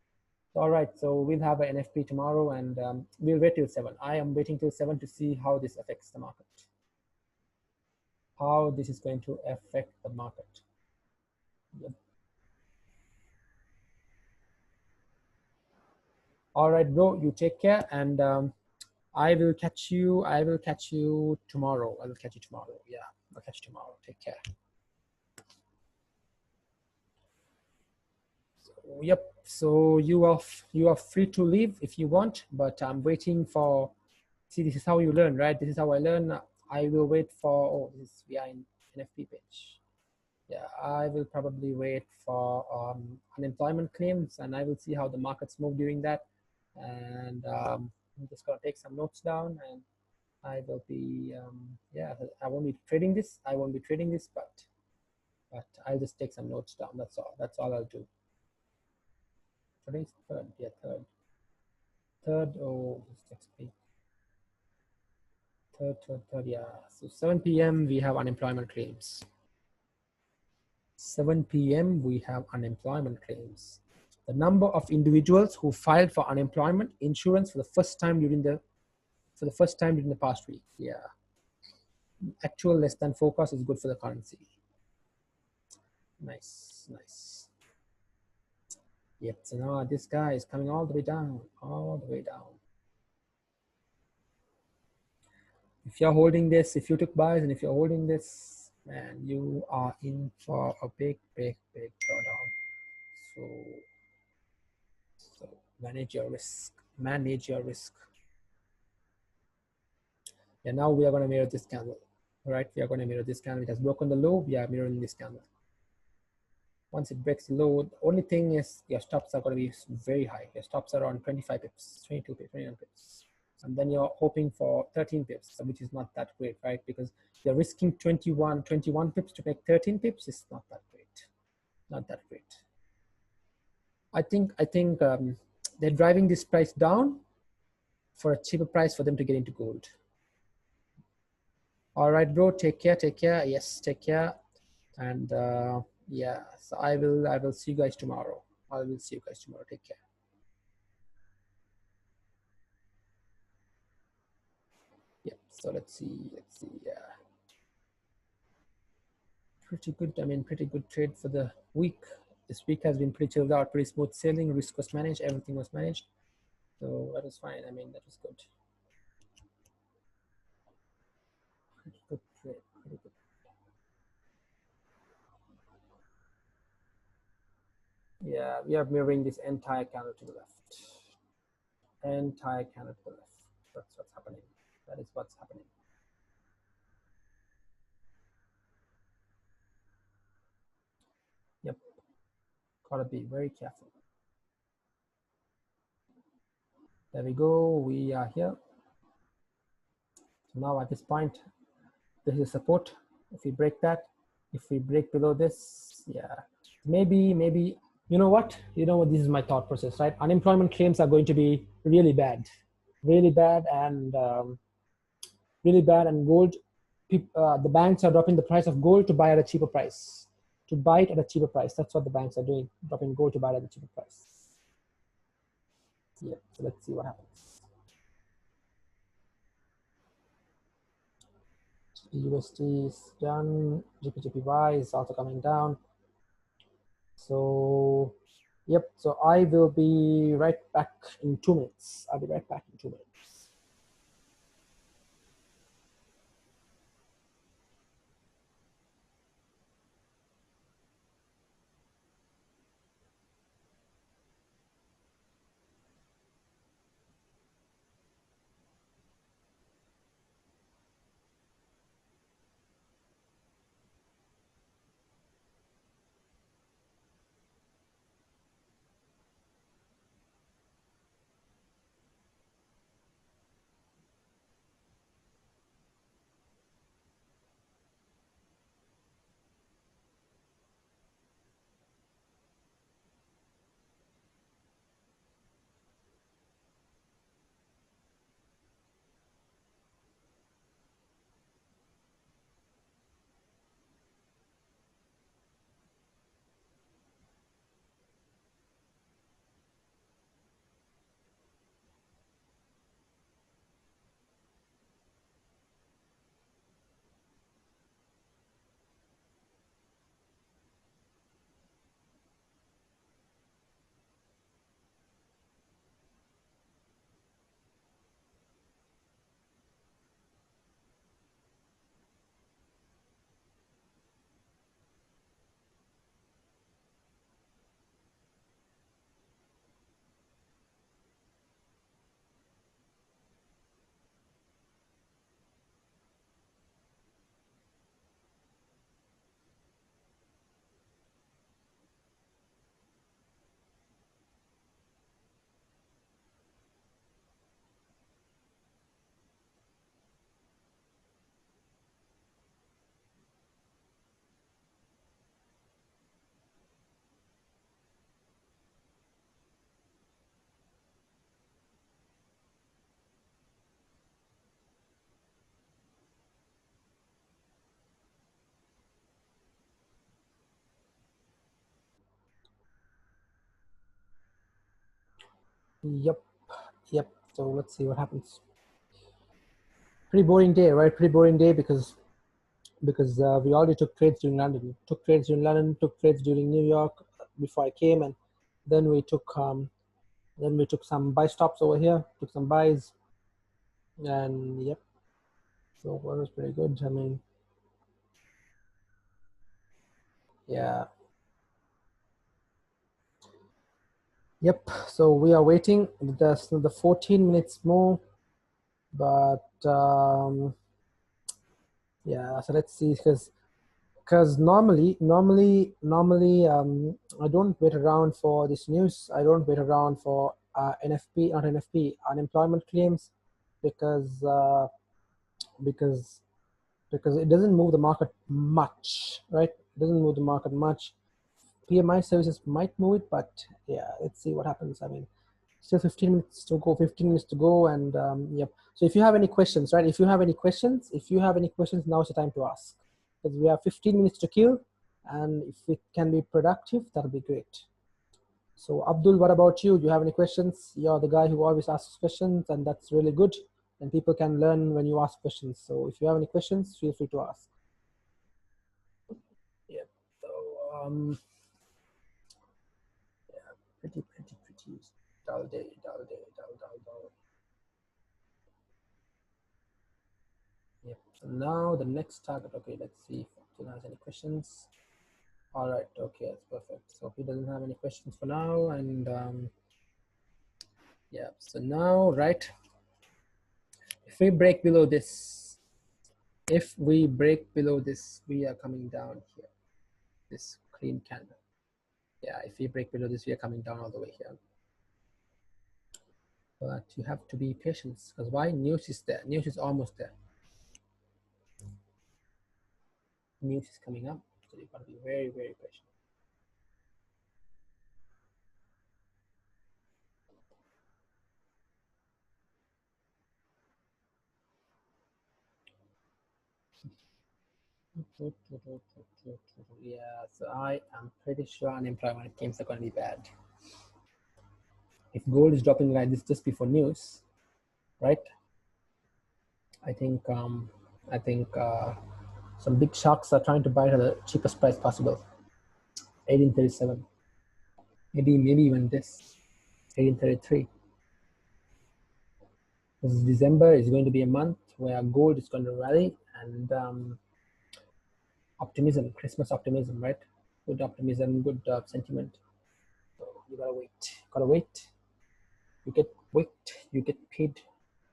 So, all right. So we'll have an NFP tomorrow, and we'll wait till 7. I am waiting till 7 to see how this affects the market. How this is going to affect the market. Yep. All right, bro, you take care, and I will catch you tomorrow. I will catch you tomorrow. Yeah, I'll catch you tomorrow. Take care. So, yep. So you are free to leave if you want, but I'm waiting for. See, this is how you learn, right? This is how I learn. I will wait for. Oh, this is via NFP page. Yeah, I will probably wait for unemployment claims, and I will see how the markets move during that. And I'm just gonna take some notes down, and I will be, yeah, I won't be trading this. I won't be trading this, but I'll just take some notes down. That's all. That's all I'll do. Today's third. Yeah, third. Oh, next week. Third. Yeah. So 7 p.m. we have unemployment claims. 7 p.m. we have unemployment claims. The number of individuals who filed for unemployment insurance for the first time during the past week. Yeah. Actual less than forecast is good for the currency. Nice. Yep. So now this guy is coming all the way down. If you're holding this, if you took buys, and if you're holding this, man, you are in for a big drawdown. So manage your risk. Yeah, now we are going to mirror this candle. All right, we are going to mirror this candle. It has broken the low. We are mirroring this candle. Once it breaks the low, the only thing is your stops are going to be very high. Your stops are on 25 pips, 22 pips, 29 pips. And then you're hoping for 13 pips, which is not that great, right? Because you're risking 21 pips to make 13 pips. It's not that great. Not that great. I think they're driving this price down for a cheaper price for them to get into gold. All right, bro. Take care. Yes, take care. And yeah, so I will see you guys tomorrow. Take care. Yeah. So let's see. Yeah. Pretty good. I mean, pretty good trade for the week. This week has been pretty chilled out, pretty smooth sailing. Risk was managed. Everything was managed. So that was fine. I mean, that was good. Pretty good trade. Pretty good. Yeah, we are mirroring this entire candle to the left. Entire candle to the left. That's what's happening. That is what's happening. Yep. Gotta be very careful. There we go. We are here. So now at this point, this is support. If we break that, if we break below this, yeah, maybe, you know what? This is my thought process, right? Unemployment claims are going to be really bad, and gold the banks are dropping the price of gold to buy at a cheaper price. To buy it at a cheaper price. That's what the banks are doing, dropping gold to buy it at a cheaper price. Yeah, so let's see what happens. USD is done. GPGPY is also coming down. So, yep. So I will be right back in 2 minutes. I'll be right back in 2 minutes. Yep. Yep. So let's see what happens. Pretty boring day, right? Pretty boring day because we already took trades during London, took trades during New York before I came, and then we took some buy stops over here, took some buys, and yep. So that was pretty good. I mean, yeah. Yep. So we are waiting. There's the 14 minutes more, but yeah. So let's see because normally I don't wait around for this news. I don't wait around for unemployment claims, because because it doesn't move the market much, right? It doesn't move the market much. PMI services might move it, but yeah, let's see what happens. I mean, still 15 minutes to go, 15 minutes to go, and yep. So if you have any questions, right? If you have any questions, now's the time to ask, because we have 15 minutes to kill, and if it can be productive, that'll be great. So Abdul, what about you? Do you have any questions? You're the guy who always asks questions, and that's really good. And people can learn when you ask questions. So if you have any questions, feel free to ask. Yeah. So yeah, pretty dull day. Yep. So now the next target. Okay, let's see if Abdul has any questions. All right. Okay, that's perfect. So he doesn't have any questions for now, and yeah. So now, right, if we break below this, we are coming down here. This clean candle. Yeah, if we break below this, we are coming down all the way here. But you have to be patient, because why? News is there. News is almost there. News is coming up, so you've got to be very patient. Yeah, so I am pretty sure unemployment claims are going to be bad. If gold is dropping like this just before news, right? I think some big sharks are trying to buy it at the cheapest price possible. 1837, maybe even this 1833. This is December is going to be a month where gold is going to rally, and optimism, Christmas optimism, right? Good optimism, good sentiment. So you gotta wait. You get paid.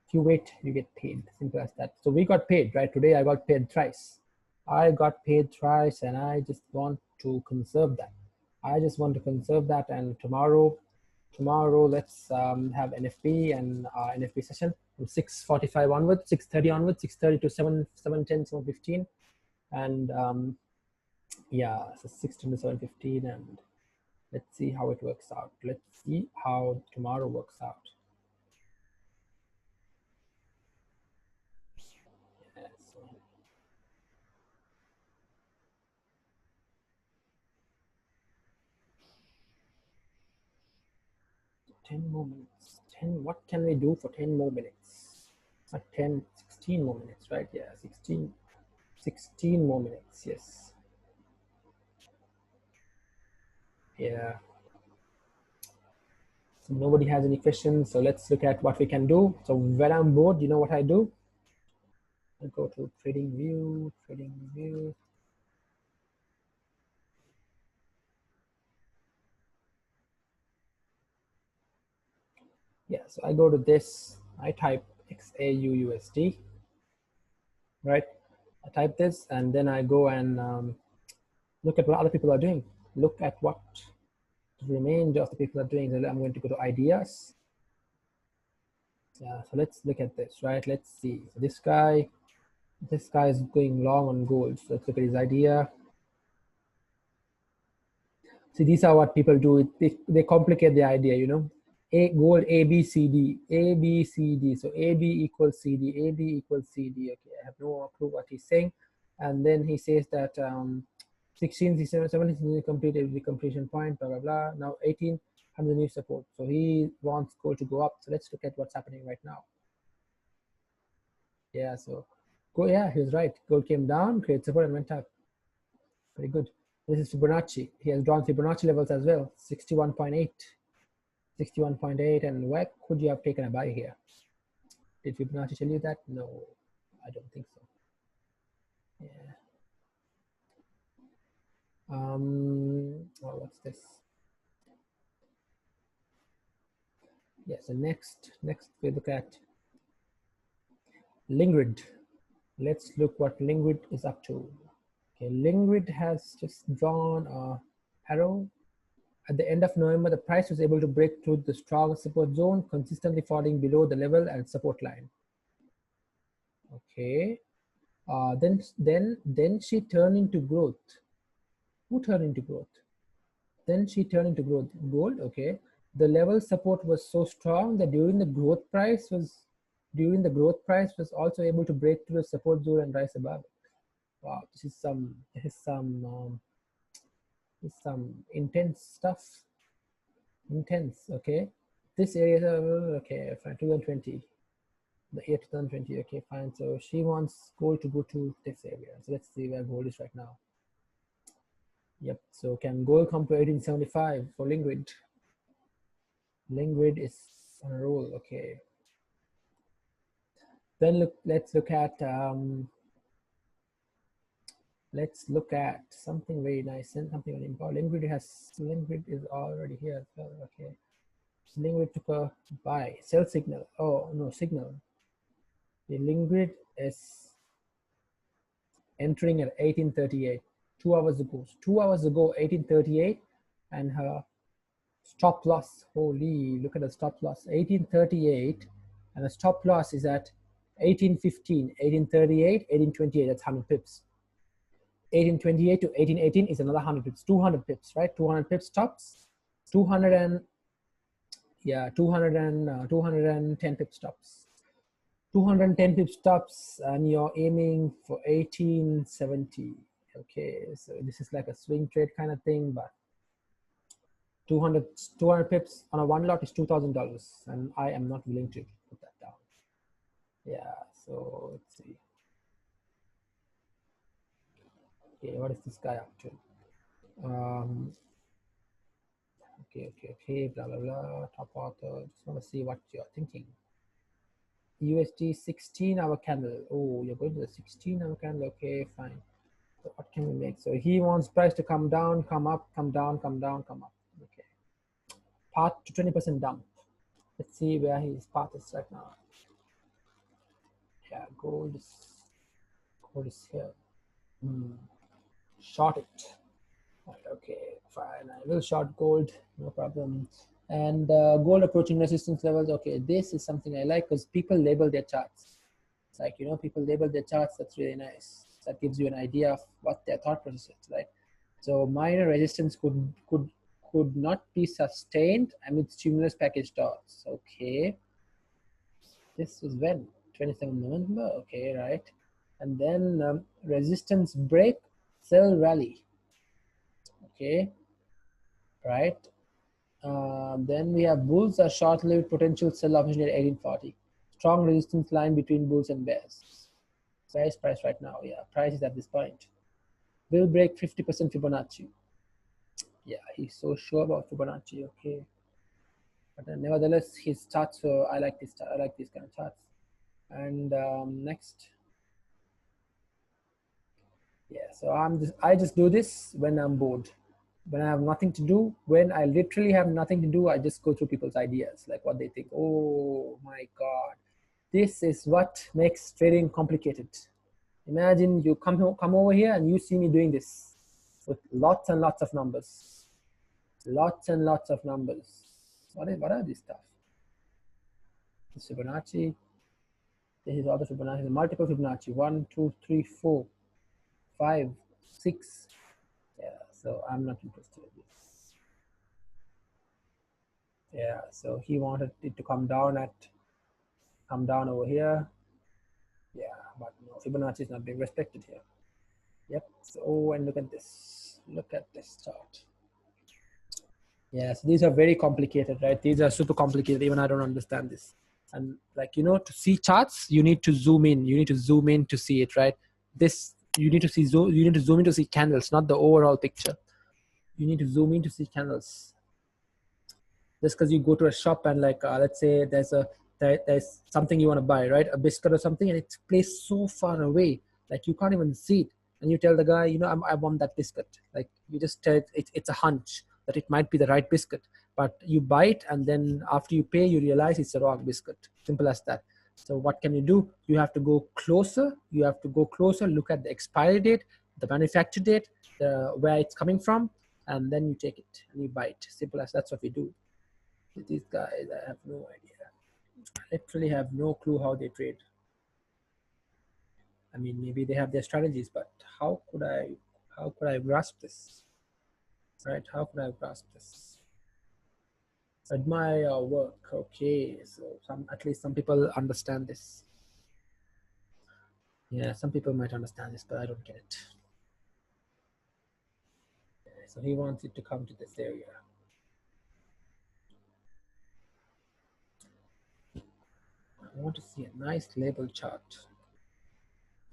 If you wait, you get paid. Simple as that. So we got paid, right? Today I got paid thrice. I got paid thrice, and I just want to conserve that. And tomorrow let's have NFP and NFP session from 6:45 onwards, 6:30 onwards, 6:30 to 7:10, 7:15, and yeah, so 6:10 to 7:15, and let's see how it works out. Let's see how tomorrow works out. Yes. 10 more minutes. 10, what can we do for 10 more minutes? 10, 16 more minutes, right? Yeah, 16 more minutes, yes. Yeah. So nobody has any questions, so let's look at what we can do. So when I'm bored, you know what I do? I go to trading view. Yeah, so I go to this, I type XAUUSD, right? I type this, and then I go and look at what other people are doing. Look at what the remainder of the people are doing. I'm going to go to ideas. Yeah, so let's look at this, right? Let's see. So this guy is going long on gold. So let's look at his idea. See, these are what people do. They complicate the idea, you know. Gold A, B, C, D, A, B, C, D. So AB equals CD, AB equals CD. Okay, I have no clue what he's saying. And then he says that 16, 17 is completed the completion point, blah, blah, blah. Now 18 has a new support. So he wants gold to go up. So let's look at what's happening right now. Yeah, so yeah, he was right. Gold came down, created support, and went up. Very good. This is Fibonacci. He has drawn Fibonacci levels as well, 61.8. 61.8, and where could you have taken a buy here? Did Fibonacci tell you that? No, I don't think so. Yeah. Well, what's this? Yeah, so next we look at Lingrid. Let's look what Lingrid is up to. Okay, Lingrid has just drawn a arrow. At the end of November, the price was able to break through the strong support zone, consistently falling below the level and support line. Okay. Then she turned into growth. Who turned into growth? Then she turned into growth. Gold. Okay. The level support was so strong that during the growth price was also able to break through the support zone and rise above it. Wow, this is some intense stuff. Intense. Okay. This area. Okay. Fine. 2020. The year 2020. Okay. Fine. So she wants gold to go to this area. So let's see where gold is right now. Yep. So can gold come to 1875 for Lingrid? Lingrid is on a roll. Okay. Then let's look at something very nice and something very important. Lingrid is already here as well. Okay. So Lingrid took a buy, sell signal. Oh no, signal. The Lingrid is entering at 1838. 2 hours ago. 2 hours ago, 1838, and her stop loss. Holy, look at the stop loss. 1838, and the stop loss is at 1815. 1838, 1828. That's 100 pips. 1828 to 1818 is another 100 pips. 200 pips, right? 200 pips stops. 210 pip stops. 210 pip stops and you're aiming for 1870. Okay, so this is like a swing trade kind of thing, but 200 pips on a one lot is $2,000, and I am not willing to put that down. Yeah, so let's see. Okay, what is this guy up to? Okay, blah, blah, blah, top author. Just want to see what you're thinking. USD 16-hour candle. Oh, you're going to the 16-hour candle. Okay, fine. So what can we make? So he wants price to come down, come up, come down, come down, come up. Okay. Path to 20% dump. Let's see where his path is right now. Yeah, gold is here. Short it. Right, okay, fine. I will short gold, no problem. And gold approaching resistance levels. Okay, this is something I like because people label their charts. It's like, you know, people label their charts. That's really nice. That gives you an idea of what their thought process is, right? So minor resistance could not be sustained amid stimulus package talks. Okay. This was when? 27 November. Okay, right. And then resistance break, sell rally. Okay, right. Then we have bulls are short-lived potential sell opportunity at 1840. Strong resistance line between bulls and bears. Where is price right now? Yeah, price is at this point. Will break 50% Fibonacci. Yeah, he's so sure about Fibonacci. Okay, but nevertheless, his charts. So I like this. I like these kind of charts. And next. Yeah, so I just do this when I'm bored. When I have nothing to do, when I literally have nothing to do, I just go through people's ideas, like what they think. Oh my God, this is what makes trading complicated. Imagine you come over here and you see me doing this with lots and lots of numbers. Lots and lots of numbers. What are these stuff? This Fibonacci. This is all the Fibonacci, multiple Fibonacci. 1, 2, 3, 4, 5, 6. Yeah, so I'm not interested in this. Yeah, so he wanted it to come down over here. Yeah, but no, Fibonacci is not being respected here. Yep. So, and look at this. Look at this chart. Yeah, so these are very complicated, right? These are super complicated. Even I don't understand this. And like, you know, to see charts, you need to zoom in. You need to zoom in to see it, right? This you need to see you need to zoom in to see candles, not the overall picture. You need to zoom in to see candles. Just because you go to a shop and like let's say there's something you want to buy, right? A biscuit or something, and it's placed so far away, like you can't even see it. And you tell the guy, you know, I want that biscuit. Like you just tell it's a hunch that it might be the right biscuit, but you buy it, and then after you pay, you realize it's the wrong biscuit. Simple as that. So what can you do? You have to go closer. You have to go closer. Look at the expiry date, the manufacture date, where it's coming from, and then you take it and you buy it. Simple as that's what we do. These guys, I have no idea. I literally have no clue how they trade. I mean, maybe they have their strategies, but how could I grasp this? Right? How could I grasp this? Admire your work. Okay, so at least some people understand this. Yeah, some people might understand this, but I don't get it. So he wants it to come to this area. I want to see a nice label chart.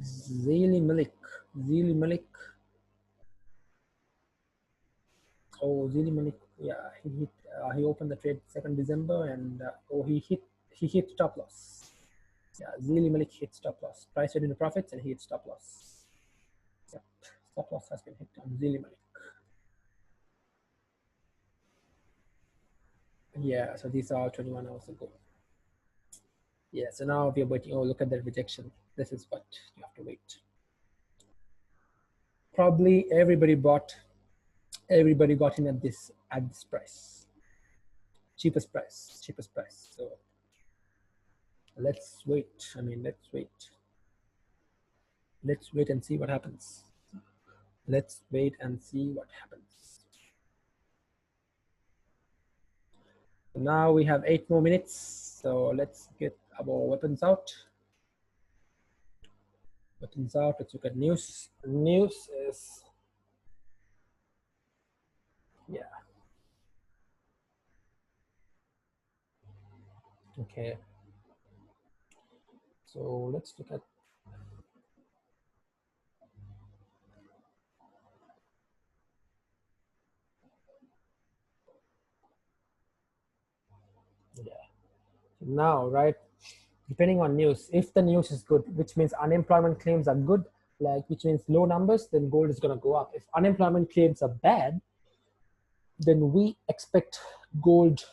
Zili Malik. Oh, Zili Malik. Yeah, he opened the trade 2nd December, and he hit stop loss. Yeah, Zili Malik hit stop loss. Price went into profits and he hit stop loss. Yep, stop loss has been hit on Zili Malik. Yeah, so these are 21 hours ago. Yeah, so now we are waiting. Oh, look at that rejection. This is what you have to wait. Probably everybody got in at this price. Cheapest price. So let's wait. I mean, let's wait. Let's wait and see what happens. Let's wait and see what happens. So now we have 8 more minutes. So let's get our weapons out. Cut these out. Let's look at news. News is, yeah. Okay. So let's look at, yeah. Now, right, depending on news, if the news is good, which means unemployment claims are good, like which means low numbers, then gold is going to go up. If unemployment claims are bad, then we expect gold.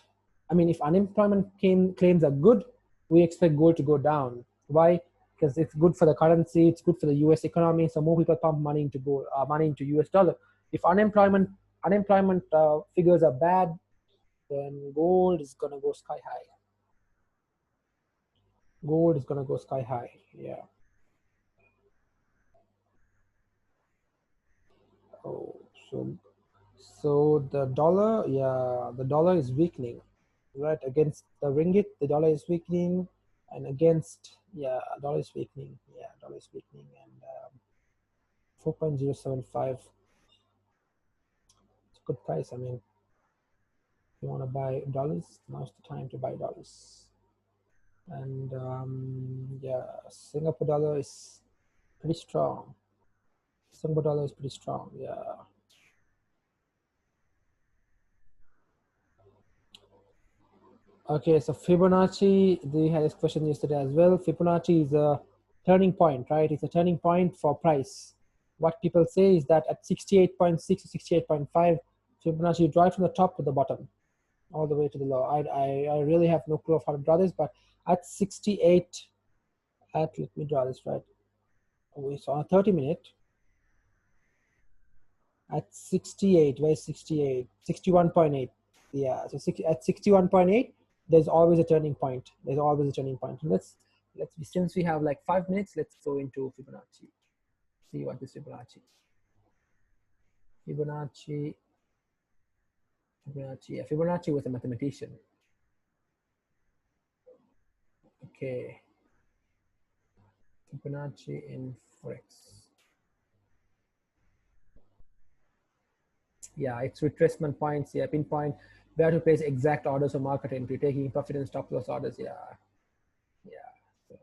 I mean, if unemployment claims are good, we expect gold to go down. Why? Because it's good for the currency, it's good for the US economy, so more people pump money into gold, money into US dollar. If unemployment figures are bad, then gold is going to go sky high. Gold is going to go sky high. Yeah. Oh, so the dollar, yeah, the dollar is weakening, right? Against the ringgit, the dollar is weakening, and against, yeah, dollar is weakening. Yeah, dollar is weakening, and 4.075. It's a good price. I mean, if you want to buy dollars, now's the time to buy dollars. And yeah, Singapore dollar is pretty strong. Singapore dollar is pretty strong. Yeah. Okay, so Fibonacci, they had this question yesterday as well. Fibonacci is a turning point, right? It's a turning point for price. What people say is that at 68.6 to 68.5, Fibonacci draw it from the top to the bottom, all the way to the low. I really have no clue of how to draw this, but at 68, let me draw this right. We saw a 30-minute. At 68, where's 68? 61.8. Yeah, so at 61.8, there's always a turning point. There's always a turning point. Let's since we have like 5 minutes, let's go into Fibonacci. See what is Fibonacci. Fibonacci. Yeah, Fibonacci was a mathematician. Okay. Fibonacci in Forex. Yeah, it's retracement points. Yeah, pinpoint where to place exact orders of market entry, taking profit and stop loss orders. Yeah, yeah. So,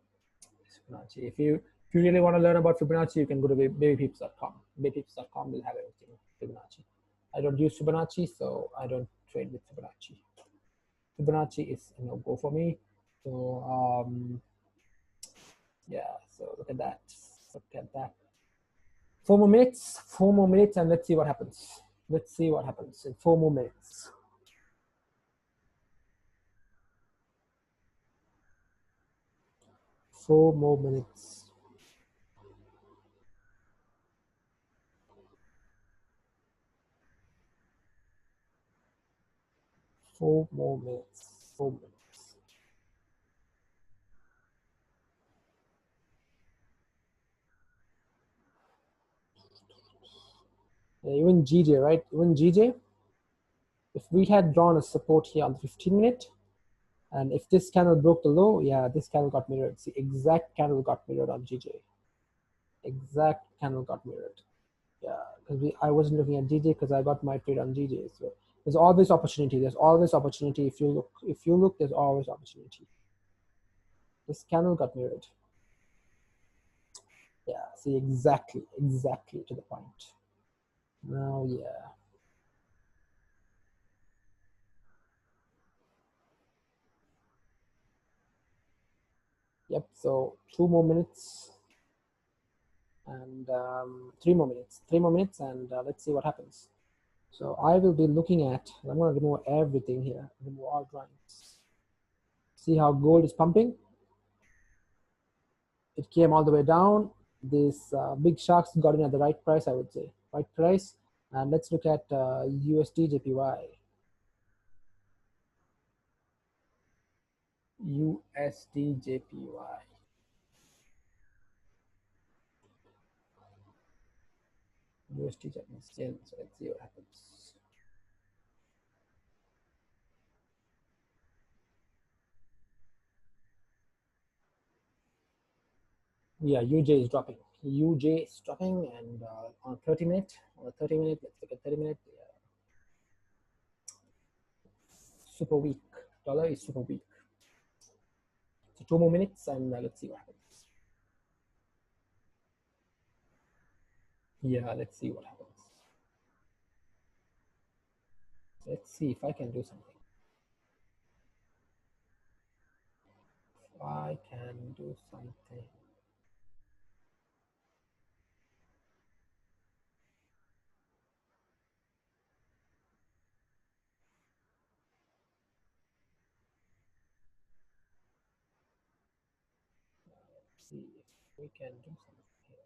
Fibonacci. If you really want to learn about Fibonacci, you can go to babypeeps.com. Babypeeps.com will have everything Fibonacci. I don't use Fibonacci, so I don't trade with Fibonacci. Fibonacci is a no-go for me. So yeah. So look at that. Look at that. 4 more minutes. 4 more minutes, and let's see what happens. Let's see what happens in 4 more minutes. Four more minutes. Four more minutes. 4 minutes. Yeah, even GJ, right? Even GJ, if we had drawn a support here on the 15-minute, and if this candle broke the low, yeah, this candle got mirrored. See, exact candle got mirrored on GJ. Exact candle got mirrored. Yeah, because I wasn't looking at GJ because I got my trade on GJ. So there's always opportunity. There's always opportunity. If you look, there's always opportunity. This candle got mirrored. Yeah, see, exactly to the point. Now, yeah. Yep, so 2 more minutes and 3 more minutes. 3 more minutes, and let's see what happens. So I will be looking at, I'm going to remove everything here, remove all drawings. See how gold is pumping? It came all the way down. These big sharks got in at the right price, I would say, right price. And let's look at USD JPY. USD JPY. USD Japanese yen. So let's see what happens. Yeah, UJ is dropping. UJ is dropping, and on 30-minute, let's look at 30-minute. Super weak. Dollar is super weak. So 2 more minutes, and let's see what happens. Yeah, let's see what happens. Let's see if I can do something. If I can do something. Let's see if we can do something here.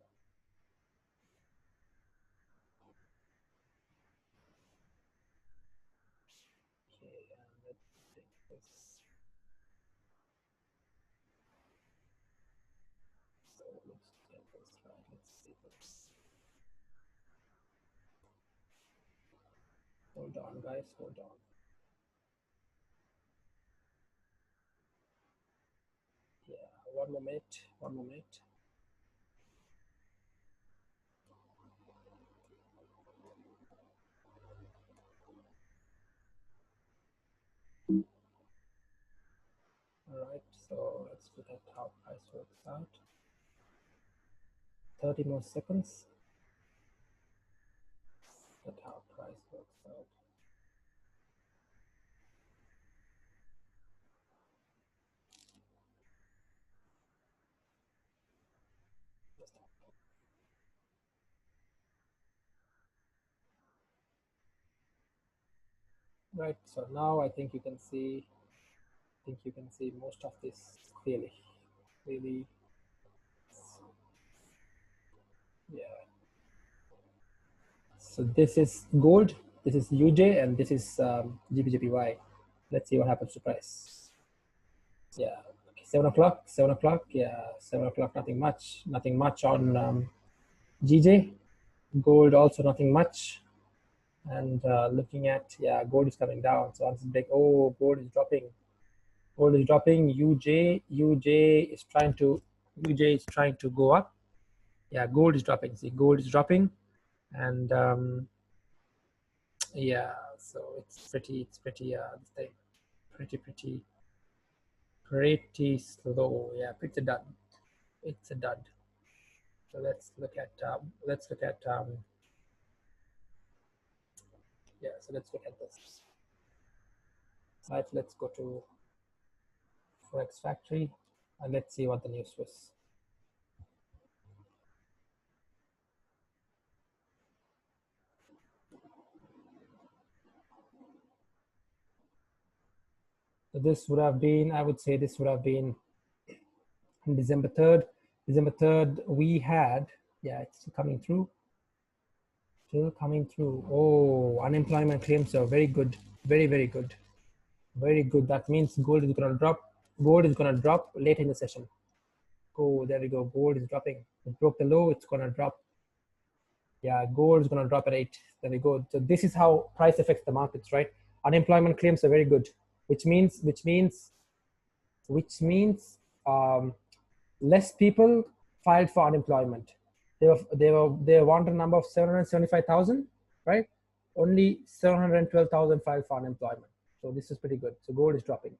Okay, let's take this. So let's get this right. Let's see this. Hold on, guys. Hold on. Yeah, 1 more minute. 1 more minute. All right, so let's look at how price works out. 30 more seconds. Look at how price works out. Right, so now I think you can see most of this clearly. Really, yeah. So this is gold, this is UJ, and this is GBJPY. Let's see what happens to price. Yeah, okay, 7 o'clock, 7 o'clock, yeah, 7 o'clock, nothing much on GJ. Gold also nothing much. And looking at, yeah, gold is coming down. So once it's big, oh, gold is dropping. Gold is dropping. UJ is trying to go up. Yeah, gold is dropping. See, gold is dropping, and yeah, so it's pretty pretty slow. Yeah, it's a dud. It's a dud. So let's look at yeah. So let's look at this. Right. Let's go to Forex Factory, and let's see what the news was. So this would have been, I would say, this would have been December 3rd. December 3rd, we had, yeah, it's still coming through. Still coming through. Oh, unemployment claims are very good. Very, very good. Very good. That means gold is going to drop. Gold is going to drop late in the session. Oh, there we go. Gold is dropping. It broke the low. It's going to drop. Yeah, gold is going to drop at 8. There we go. So this is how price affects the markets, right? Unemployment claims are very good, which means less people filed for unemployment. They wanted a number of 775,000, right? Only 712,000 filed for unemployment. So this is pretty good. So gold is dropping.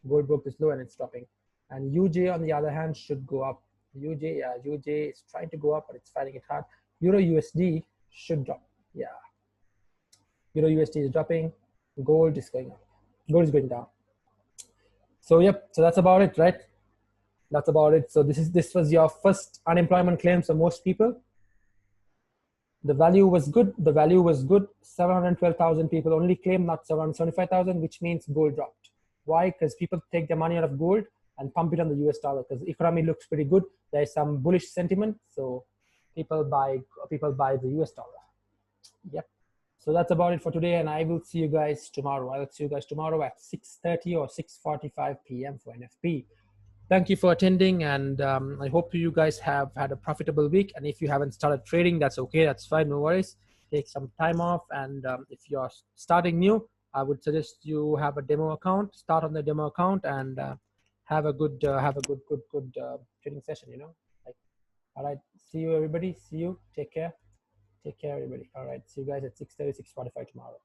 Gold broke this low and it's dropping. And UJ on the other hand should go up. UJ is trying to go up, but it's finding it hard. Euro USD should drop. Yeah. Euro USD is dropping. Gold is going up. Gold is going down. So yep. So that's about it, right? That's about it. So this was your first unemployment claims for most people. The value was good. 712,000 people only claimed, not 775,000, which means gold dropped. Why? Because people take their money out of gold and pump it on the US dollar because the economy looks pretty good. There's some bullish sentiment, so people buy the US dollar. Yep. So that's about it for today, and I will see you guys tomorrow. I will see you guys tomorrow at 6:30 or 6:45 p.m. for NFP. Thank you for attending, and I hope you guys have had a profitable week. And if you haven't started trading, that's okay. That's fine. No worries. Take some time off, and if you're starting new, I would suggest you have a demo account. Start on the demo account and have a good trading session. You know, like, all right. See you, everybody. See you. Take care. Take care, everybody. All right. See you guys at 6:30, 6:45 tomorrow.